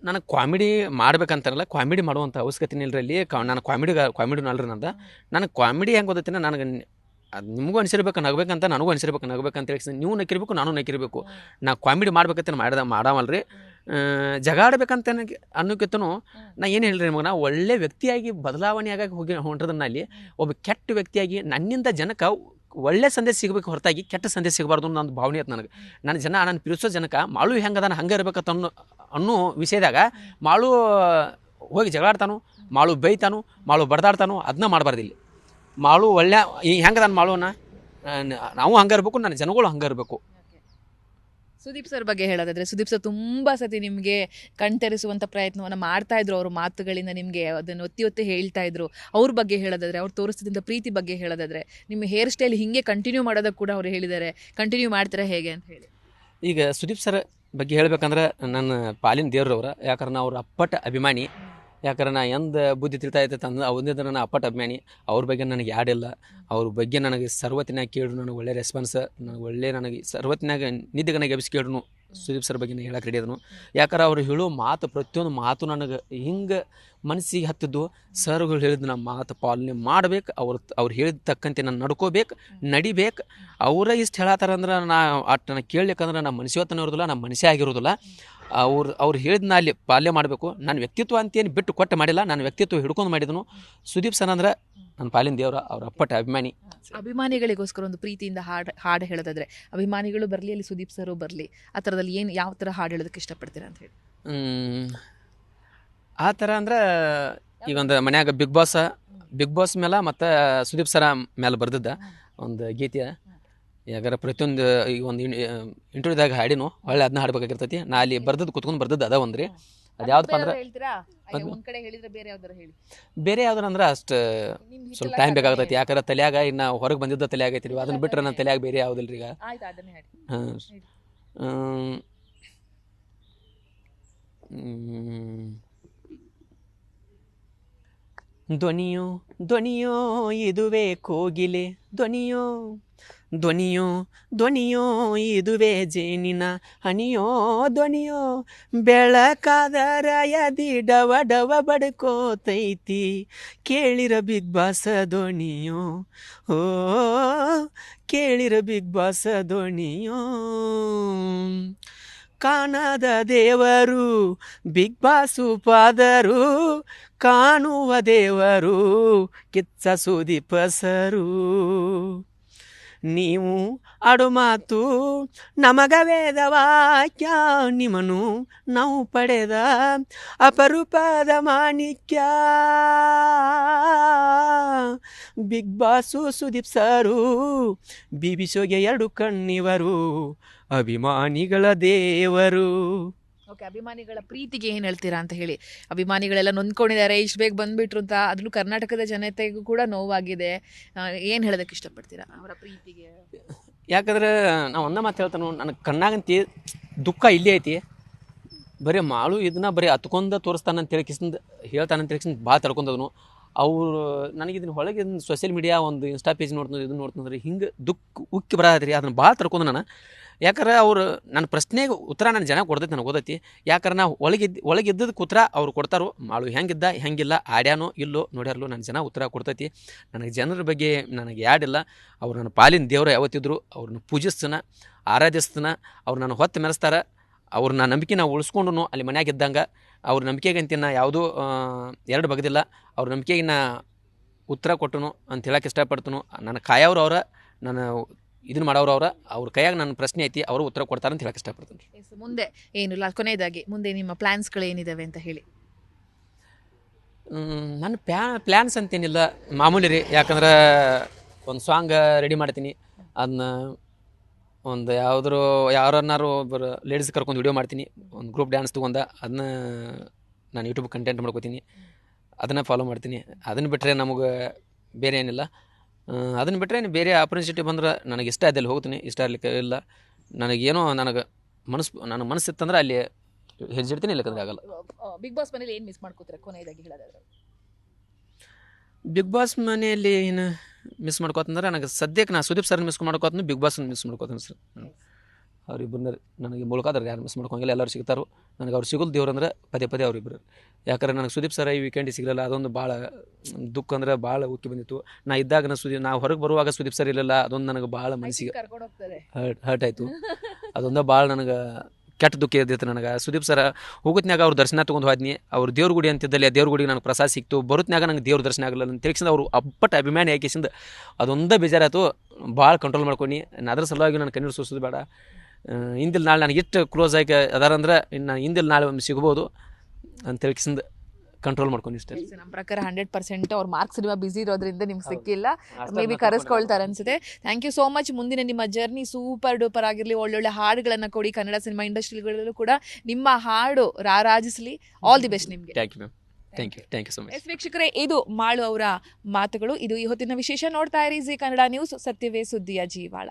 ನನಗೆ ಕಾಮಿಡಿ ಮಾಡ್ಬೇಕಂತಾರಲ್ಲ, ಕಾಮಿಡಿ ಮಾಡುವಂಥ ಅವಶ್ಯಕತೆ ಇಲ್ಲರಲ್ಲಿ. ನಾನು ಕಾಮಿಡಿ ಅಲ್ರಿ ನಂದು. ನನಗೆ ಕಾಮಿಡಿ ಹೆಂಗೆ ಗೊತ್ತೈತಿನ, ನನಗೆ ಅದು ನಿಮಗೂ ಅನಿಸಿರ್ಬೇಕು ನಗಬೇಕಂತ, ನನಗೂ ಅನಿಸಿರ್ಬೇಕು ನಗಬೇಕಂತ ಹೇಳಿ ನೀವು ನಕ್ಕಿರ್ಬೇಕು, ನಾನು ನಕ್ಕಿರ್ಬೇಕು. ನಾ ಕಾಮಿಡಿ ಮಾಡ್ಬೇಕಂತ ಮಾಡಾಮಲ್ರಿ. ಜಗ ಆಡ್ಬೇಕಂತ ಅನ್ನೋಕ್ಕಿಂತನೂ ನಾ ಏನು ಹೇಳ್ರಿ ನಿಮಗೆ, ನಾ ಒಳ್ಳೆ ವ್ಯಕ್ತಿಯಾಗಿ ಬದಲಾವಣೆ ಆಗಿ ಹೊಂಟ್ರದನ್ನ ಅಲ್ಲಿ ಒಬ್ಬ ಕೆಟ್ಟ ವ್ಯಕ್ತಿಯಾಗಿ ನನ್ನಿಂದ ಜನಕ್ಕೆ ಒಳ್ಳೆ ಸಂದೇಶ ಸಿಗಬೇಕು ಹೊರತಾಗಿ ಕೆಟ್ಟ ಸಂದೇಶ ಸಿಗಬಾರ್ದು ಅನ್ನೋ ನನ್ನ ಭಾವನೆ ಐತೆ ನನಗೆ. ನಾನು ಪ್ರೀತಿಸೋ ಜನಕ್ಕೆ ಮಾಳು ಹೆಂಗದಾನ ಹಂಗೆ ಇರ್ಬೇಕಂತ ಅನ್ನೋ ವಿಷಯದಾಗ ಮಾಳು ಹೋಗಿ ಜಗಳಾಡ್ತಾನು, ಮಾಳು ಬೈತಾನು, ಮಾಳು ಬಡ್ದಾಡ್ತಾನು, ಅದನ್ನ ಮಾಡಬಾರ್ದು ಇಲ್ಲಿ. ಮಾಳು ಒಳ್ಳೆ ಹೆಂಗದಾನ ಮಾಳುನ ನಾವು ಹಂಗೆ ಇರಬೇಕು, ನನ್ನ ಜನಗಳು ಹಂಗೆ ಇರಬೇಕು. ಸುದೀಪ್ ಸರ್ ಬಗ್ಗೆ ಹೇಳೋದಾದ್ರೆ, ಸುದೀಪ್ ಸರ್ ತುಂಬ ಸತಿ ನಿಮಗೆ ಕಣ್ತೆರೆಸುವಂಥ ಪ್ರಯತ್ನವನ್ನು ಮಾಡ್ತಾ ಇದ್ರು. ಅವ್ರ ಮಾತುಗಳಿಂದ ನಿಮಗೆ ಅದನ್ನು ಒತ್ತಿ ಹೇಳ್ತಾ ಇದ್ರು. ಅವ್ರ ಬಗ್ಗೆ ಹೇಳೋದಾದ್ರೆ, ಅವ್ರು ತೋರಿಸ್ತಿದ್ದಂಥ ಪ್ರೀತಿ ಬಗ್ಗೆ ಹೇಳೋದಾದ್ರೆ, ನಿಮ್ಮ ಹೇರ್ ಸ್ಟೈಲ್ ಹಿಂಗೆ ಕಂಟಿನ್ಯೂ ಮಾಡೋದಕ್ಕೆ ಕೂಡ ಅವ್ರು ಹೇಳಿದ್ದಾರೆ. ಕಂಟಿನ್ಯೂ ಮಾಡ್ತಾರೆ ಹೇಗೆ ಅಂತ ಹೇಳಿ. ಈಗ ಸುದೀಪ್ ಸರ್ ಬಗ್ಗೆ ಹೇಳ್ಬೇಕಂದ್ರೆ ನನ್ನ ಪಾಲಿನ ದೇವ್ರವ್ರ. ಯಾಕಂದ್ರೆ ನಾ ಅವ್ರ ಅಪ್ಪಟ ಅಭಿಮಾನಿ. ಯಾಕಂದ್ರೆ ನಾ ಎಂದ ಬುದ್ಧಿ ತಿಳ್ತಾ ಇರ್ತೈತೆ ಅಂದ್ರೆ ಅವನಿಂದ ನಾನು ಅಪ್ಪಟ ಅಭಿಮಾನಿ. ಅವ್ರ ಬಗ್ಗೆ ನನಗೆ ಯಾಡಿಲ್ಲ. ಅವ್ರ ಬಗ್ಗೆ ನನಗೆ ಸರ್ವತ್ತಿನಾಗ ಕೇಳು, ನನಗೆ ಒಳ್ಳೆ ರೆಸ್ಪಾನ್ಸ್, ನನಗೆ ಸರ್ವತ್ತಿನಾಗ ನಿದ್ದೆಗನಾಗ ಎಬ್ಸಿ ಕೇಳು ಸುದೀಪ್ ಸರ್ ಬಗ್ಗೆ ನಾನು ಹೇಳಕ್ಕೆ ರೆಡಿ ಅದನು. ಯಾಕಂದ್ರೆ ಅವ್ರು ಹೇಳೋ ಮಾತು, ಪ್ರತಿಯೊಂದು ಮಾತು ನನಗೆ ಹಿಂಗೆ ಮನಸ್ಸಿಗೆ ಹತ್ತಿದ್ದು. ಸರ್ಗಳು ಹೇಳಿದ ನಮ್ಮ ಮಾತು ಪಾಲನೆ ಮಾಡ್ಬೇಕು, ಅವ್ರು ಹೇಳಿದ ತಕ್ಕಂತೆ ನಾನು ನಡ್ಕೋಬೇಕು, ನಡಿಬೇಕು. ಅವರ ಇಷ್ಟು ಹೇಳತ್ತಾರಂದ್ರೆ ನಾನು ಕೇಳಲಿಕ್ಕಂದ್ರೆ ನಮ್ಮ ಮನುಷ್ಯವತ್ತನ ಇರೋದಿಲ್ಲ, ನಮ್ಮ ಮನುಷ್ಯ ಆಗಿರೋದಿಲ್ಲ. ಅವ್ರು ಹೇಳಿದ್ನ ಅಲ್ಲಿ ಪಾಲನೆ ಮಾಡಬೇಕು. ನಾನು ವ್ಯಕ್ತಿತ್ವ ಅಂತೇನು ಬಿಟ್ಟು ಕೊಟ್ಟು ಮಾಡಿಲ್ಲ, ನಾನು ವ್ಯಕ್ತಿತ್ವ ಹಿಡ್ಕೊಂಡು ಮಾಡಿದನು. ಸುದೀಪ್ ಸರ್ ಅಂದ್ರೆ ನನ್ನ ಪಾಲಿನ ದೇವರ, ಅವ್ರ ಅಪ್ಪಟ ಅಭಿಮಾನಿ. ಅಭಿಮಾನಿಗಳಿಗೋಸ್ಕರ ಒಂದು ಪ್ರೀತಿಯಿಂದ ಹಾಡು ಹೇಳೋದಾದ್ರೆ, ಅಭಿಮಾನಿಗಳು ಬರಲಿ, ಅಲ್ಲಿ ಸುದೀಪ್ ಸರು ಬರಲಿ, ಆ ಥರದಲ್ಲಿ ಯಾವ ಥರ ಹಾಡು ಹೇಳೋದಕ್ಕೆ ಇಷ್ಟಪಡ್ತೀರಾ ಅಂತ ಹೇಳಿ? ಆ ಥರ ಅಂದ್ರೆ ಈಗ ಒಂದು ಮನ್ಯಾಗ ಬಿಗ್ ಬಾಸ್ ಮೇಲೆ ಮತ್ತು ಸುದೀಪ್ ಸರ ಮೇಲೆ ಬರ್ದಿದ್ದ ಒಂದು ಗೀತೆ. ಯಾಕಂದ್ರೆ ಪ್ರತಿಯೊಂದು ಈಗ ಒಂದು ಇಂಟರ್ವ್ಯೂದಾಗ ಹಾಡಿನು ಒಳ್ಳೆ ಅದನ್ನ ಹಾಡ್ಬೇಕಾಗಿರ್ತೈತಿ. ನಾ ಅಲ್ಲಿ ಕುತ್ಕೊಂಡು ಬರ್ದದ್ದು ಅದ ಒಂದ್ರಿ. ಅದು ಯಾವ್ದಪ್ಪ ಅಂದ್ರೆ ಬೇರೆ ಯಾವ್ದಾರ ಅಂದ್ರೆ ಅಷ್ಟು ಸ್ವಲ್ಪ ಟೈಮ್ ಬೇಕಾಗ್ತೈತಿ. ಯಾಕಂದ್ರೆ ತಲೆಯಾಗ ಇನ್ನು ಹೊರಗೆ ಬಂದಿದ್ದ ತಲೆ ಆಗೈತಿ. ಅದನ್ನ ಬಿಟ್ರೆ ನನ್ನ ತಲೆಯಾಗ ಬೇರೆ ಯಾವುದಿಲ್ರಿ ಈಗ. ಧ್ವನಿಯೋ ಧ್ವನಿಯೋ ಇದುವೇ ಕೋಗಿಲೆ ಧ್ವನಿಯೋ ಧ್ವನಿಯೋ ಧ್ವನಿಯೋ ಇದುವೇ ಜೇನಿನ ಹನಿಯೋ ಧ್ವನಿಯೋ ಬೆಳಕಾದರ ಎದಿ ಡವ ಡವ ಬಡ್ಕೋತೈತಿ ಕೇಳಿರ ಬಿಗ್ ಬಾಸ್ ಧ್ವನಿಯೋ ಓ ಕೇಳಿರ ಬಿಗ್ ಬಾಸ್ ಧ್ವನಿಯೋ ಕಾಣದ ದೇವರು ಬಿಗ್ ಬಾಸು ಪಾದರು ಕಾಣುವ ದೇವರು ಕಿಚ್ಚ ಸುದೀಪ್ ಸರು ನೀವು ಆಡು ಮಾತು ನಮಗ ವೇದ ವಾಕ್ಯ ನಿಮ್ಮನು ನಾವು ಪಡೆದ ಅಪರೂಪದ ಮಾಣಿಕ್ಯ ಬಿಗ್ ಬಾಸು ಸುದೀಪ್ ಸರು ಬಿಬಿ ಶೋಗೆ 2 ಕಣ್ಣಿವರು ಅಭಿಮಾನಿಗಳ ದೇವರು. ಓಕೆ, ಅಭಿಮಾನಿಗಳ ಪ್ರೀತಿಗೆ ಏನು ಹೇಳ್ತೀರಾ ಅಂತ ಹೇಳಿ. ಅಭಿಮಾನಿಗಳೆಲ್ಲ ನೊಂದ್ಕೊಂಡಿದ್ದಾರೆ, ಇಷ್ಟು ಬೇಗ ಬಂದ್ಬಿಟ್ರು ಅಂತ. ಅದನ್ನು ಕರ್ನಾಟಕದ ಜನತೆಗೂ ಕೂಡ ನೋವಾಗಿದೆ. ಏನು ಹೇಳೋದಕ್ಕೆ ಇಷ್ಟಪಡ್ತೀರಾ ಅವರ ಪ್ರೀತಿಗೆ? ಯಾಕಂದ್ರೆ ನಾವು ಒಂದೇ ಮಾತು ಹೇಳ್ತಾನು, ನನಗೆ ಕಣ್ಣಾಗಂತಿ ದುಃಖ ಇಲ್ಲೇ ಐತಿ. ಬರೀ ಮಾಳು ಇದನ್ನ ಬರೀ ಹತ್ಕೊಂಡ ತೋರಿಸ್ತಾನಂತ ಹೇಳ್ಕಿಸಿಂದ ಹೇಳ್ತಾನಂತ ಹೇಳ್ಕಿಸಿಂದ ಭಾಳ ತಡ್ಕೊಂಡವನು. ಅವ್ರು ನನಗೆ ಇದನ್ನ ಹೊಳಗೆ ಸೋಷಿಯಲ್ ಮೀಡಿಯಾ ಒಂದು ಇನ್ಸ್ಟಾ ಪೇಜ್ ನೋಡ್ತಂದ್ರೆ ಇದನ್ನು ನೋಡ್ತಂದ್ರೆ ಹಿಂಗೆ ದುಃಖ ಉಕ್ಕಿ ಬರತ್ರಿ. ಅದನ್ನು ಭಾಳ ತಡ್ಕೊಂಡು ನಾನು. ಯಾಕಂದ್ರೆ ಅವ್ರು ನನ್ನ ಪ್ರಶ್ನೆಗೆ ಉತ್ತರ ನನ್ನ ಜನ ಕೊಡ್ತೈತಿ, ನನಗೆ ಓದೈತಿ. ಯಾಕಂದ್ರೆ ನಾವು ಒಳಗಿದ್ದದಕ್ಕೆ ಉತ್ತರ ಅವ್ರು ಕೊಡ್ತಾರೋ. ಮಾಳು ಹೆಂಗಿದ್ದ ಹೆಂಗಿಲ್ಲ, ಆಡ್ಯಾನೋ ಇಲ್ಲೋ ನೋಡ್ಯಾರಲ್ಲೋ, ನನ್ನ ಜನ ಉತ್ತರ ಕೊಡ್ತೈತಿ. ನನಗೆ ಜನರ ಬಗ್ಗೆ ನನಗೆ ಯಾಡಿಲ್ಲ. ಅವ್ರು ನನ್ನ ಪಾಲಿನ ದೇವರು ಯಾವತ್ತಿದ್ರು. ಅವ್ರನ್ನ ಪೂಜಿಸ್ತಾನ, ಆರಾಧಿಸ್ತಾನ. ಅವ್ರು ನನ್ನ ಹೊತ್ತು ಮೆರೆಸ್ತಾರೆ. ಅವ್ರನ್ನ ನಂಬಿಕೆ ನಾವು ಉಳಿಸ್ಕೊಂಡು ಅಲ್ಲಿ ಮನ್ಯಾಗ ಇದ್ದಂಗೆ ಅವ್ರ ನಂಬಿಕೆಗಂತ ನಾ ಯಾವುದೂ ಎರಡು ಬಗ್ದಿಲ್ಲ. ಅವ್ರ ನಂಬಿಕೆಗೆ ನಾ ಉತ್ತರ ಕೊಟ್ಟನು ಅಂತ ಹೇಳಕ್ಕೆ ಇಷ್ಟಪಡ್ತನು. ನನ್ನ ಕಾಯವ್ರು ಅವ್ರ, ನಾನು ಇದನ್ನು ಮಾಡೋರು ಅವ್ರ ಕೈಯಾಗ ನನ್ನ ಪ್ರಶ್ನೆ ಐತಿ, ಅವರು ಉತ್ತರ ಕೊಡ್ತಾರೆ ಅಂತ ಹೇಳಕ್ಕೆ ಇಷ್ಟಪಡ್ತೀನಿ. ಮುಂದೆ ಏನಿಲ್ಲ, ಕೊನೆಯದಾಗಿ ಮುಂದೆ ನಿಮ್ಮ ಪ್ಲ್ಯಾನ್ಸ್ಗಳು ಏನಿದ್ದಾವೆ ಅಂತ ಹೇಳಿ. ನನ್ನ ಪ್ಲ್ಯಾನ್ಸ್ ಅಂತೇನಿಲ್ಲ, ಮಾಮೂಲಿ ರೀ. ಯಾಕಂದ್ರೆ ಒಂದು ಸಾಂಗ್ ರೆಡಿ ಮಾಡ್ತೀನಿ. ಅದನ್ನ ಒಂದು ಯಾರನ್ನಾರು ಒಬ್ಬರು ಲೇಡೀಸ್ ಕರ್ಕೊಂಡು ವಿಡಿಯೋ ಮಾಡ್ತೀನಿ. ಒಂದು ಗ್ರೂಪ್ ಡ್ಯಾನ್ಸ್ ತೊಗೊಂಡು ಅದನ್ನ ನಾನು ಯೂಟ್ಯೂಬ್ ಕಂಟೆಂಟ್ ಮಾಡ್ಕೋತೀನಿ. ಅದನ್ನು ಫಾಲೋ ಮಾಡ್ತೀನಿ. ಅದನ್ನು ಬಿಟ್ಟರೆ ನಮಗೆ ಬೇರೆ ಏನಿಲ್ಲ. ಅದನ್ನು ಬಿಟ್ಟರೆ ಬೇರೆ ಆಪರ್ಚುನಿಟಿ ಬಂದ್ರೆ ನನಗೆ ಇಷ್ಟ ಅದಲ್ಲಿ ಹೋಗ್ತೀನಿ, ಇಷ್ಟ ಇರಲಿಕ್ಕೆ ಇಲ್ಲ. ನನಗೇನೋ ನನ್ನ ಮನಸ್ಸು ಇತ್ತಂದ್ರೆ ಅಲ್ಲಿ ಹೆಜ್ಜಿಡ್ತೀನಿ, ಇಲ್ಲಕ್ಕಂದ್ರೆ ಆಗಲ್ಲ. ಬಿಗ್ ಬಾಸ್ ಮನೇಲಿ ಏನು ಮಿಸ್ ಮಾಡ್ಕೋತಾರೆ ಕೊನೆಯದಾಗಿ ಹೇಳೋದಾದ್ರೆ? ಬಿಗ್ ಬಾಸ್ ಮನೆಯಲ್ಲಿ ಏನು ಮಿಸ್ ಮಾಡ್ಕೋತಂದ್ರೆ ನನಗೆ ಸದ್ಯಕ್ಕೆ ನಾನು ಸುದೀಪ್ ಸರ್ ಮಿಸ್ ಮಾಡ್ಕೋತೀನಿ, ಬಿಗ್ ಬಾಸ್ ಮಿಸ್ ಮಾಡ್ಕೋತೀನಿ ಸರ್. ಅವ್ರಿಬ್ಬರನ್ನ ನನಗೆ ಮೂಲಕ ಯಾರು ಮಿಸ್ ಮಾಡ್ಕೊಂಗಿಲ್ಲ, ಎಲ್ಲರೂ ಸಿಗ್ತಾರೋ. ನನಗೆ ಅವ್ರು ಸಿಗೋದು ದೇವ್ರಂದ್ರೆ ಪದೇ ಅವ್ರಿಬ್ಬರು. ಯಾಕಂದ್ರೆ ನನಗೆ ಸುದೀಪ್ ಸರ್ ಈ ವೀಕೆಂಡಿಗೆ ಸಿಗಲಿಲ್ಲ, ಅದೊಂದು ಭಾಳ ದುಃಖ ಅಂದ್ರೆ ಭಾಳ ಉಕ್ಕಿ ಬಂದಿತ್ತು. ನಾ ಇದ್ದಾಗ ನಾವು ಹೊರಗೆ ಬರುವಾಗ ಸುದೀಪ್ ಸರ್ ಇರಲಿಲ್ಲ, ಅದೊಂದು ನನಗೆ ಭಾಳ ಮನಸ್ಸಿಗೆ ಹರ್ಟ್ ಆಯಿತು. ಅದೊಂದು ಭಾಳ ನನಗೆ ಕೆಟ್ಟ ದುಃಖ ಇದ್ದಿತ್ತು ನನಗೆ. ಸುದೀಪ್ ಸರ ಹೋಗುತ್ನಾಗ ಅವ್ರು ದರ್ಶನ ತೊಗೊಂಡು ಹೋದ್ನಿ. ಅವ್ರು ದೇವ್ರ ಗುಡಿ ಅಂತಿದ್ದಲ್ಲಿ ಆ ದೇವ್ರ ಗುಡಿಗೆ ನನಗೆ ಪ್ರಸಾದ ಸಿಕ್ತು. ಬರುತ್ನಾಗ ನಂಗೆ ದೇವ್ರ ದರ್ಶನ ಆಗಲ್ಲ ಅಂತ ತಿಳಿಸಿದ ಅವರು ಅಪ್ಪಟ್ಟು ಅಭಿಮಾನಿ ಆಕಿಸಿಂದ ಅದೊಂದೇ ಬೇಜಾರಾಯ್ತು. ಭಾಳ ಕಂಟ್ರೋಲ್ ಮಾಡ್ಕೊಂಡು ಅದ್ರ ಸಲುವಾಗಿ ನಾನು ಕಣ್ಣೀರು ಸೂಸೋದು ಬೇಡ. ಹಿಂದಿಲ್ ನಾಳೆ ನನಗೆ ಎಷ್ಟು ಕ್ಲೋಸ್ ಆಗಿ ಅದಾರಂದ್ರೆ ಇನ್ನು ಹಿಂದಿಲ್ ನಾಳೆ ಒಮ್ಮೆ ಸಿಗ್ಬೋದು ಅಂತ ತಿಳಿಸಿಂದ ಕಂಟ್ರೋಲ್ ಮಾಡ್ಕೊಂಡು ಇಷ್ಟ. ನಮ್ಮ ಪ್ರಕಾರ 100% ಅವ್ರ ಮಾರ್ಕ್ಸ್ ಸಿನಿಮಾ ಬಿಸಿ ಇರೋದ್ರಿಂದ ನಿಮ್ಗೆ ಸಿಕ್ಕಿಲ್ಲ. ಮೇ ಬಿ ಕರೆಸ್ಕೊಳ್ತಾರೆ ಅನ್ಸುತ್ತೆ. Thank you so much. ಮುಂದಿನ ನಿಮ್ಮ ಜರ್ನಿ ಸೂಪರ್ ಡೂಪರ್ ಆಗಿರಲಿ. ಒಳ್ಳೊಳ್ಳೆ ಹಾಡುಗಳನ್ನು ಕೊಡಿ. ಕನ್ನಡ ಸಿನಿಮಾ ಇಂಡಸ್ಟ್ರಿಗಳಲ್ಲೂ ಕೂಡ ನಿಮ್ಮ ಹಾಡು ರಾರಾಜಿಸಲಿ. ಆಲ್ ದಿ ಬೆಸ್ಟ್ ನಿಮಗೆ. Thank you ma'am. Thank you so much. ವೀಕ್ಷಕರೇ, ಇದು ಮಾಳು ಅವರ ಮಾತುಗಳು. ಇದು ಈ ಹೊತ್ತಿನ ವಿಶೇಷ. ನೋಡ್ತಾ ಇರಿ ಜಿ ಕನ್ನಡ ನ್ಯೂಸ್, ಸತ್ಯವೇ ಸುದ್ದಿಯ ಜೀವಾಳ.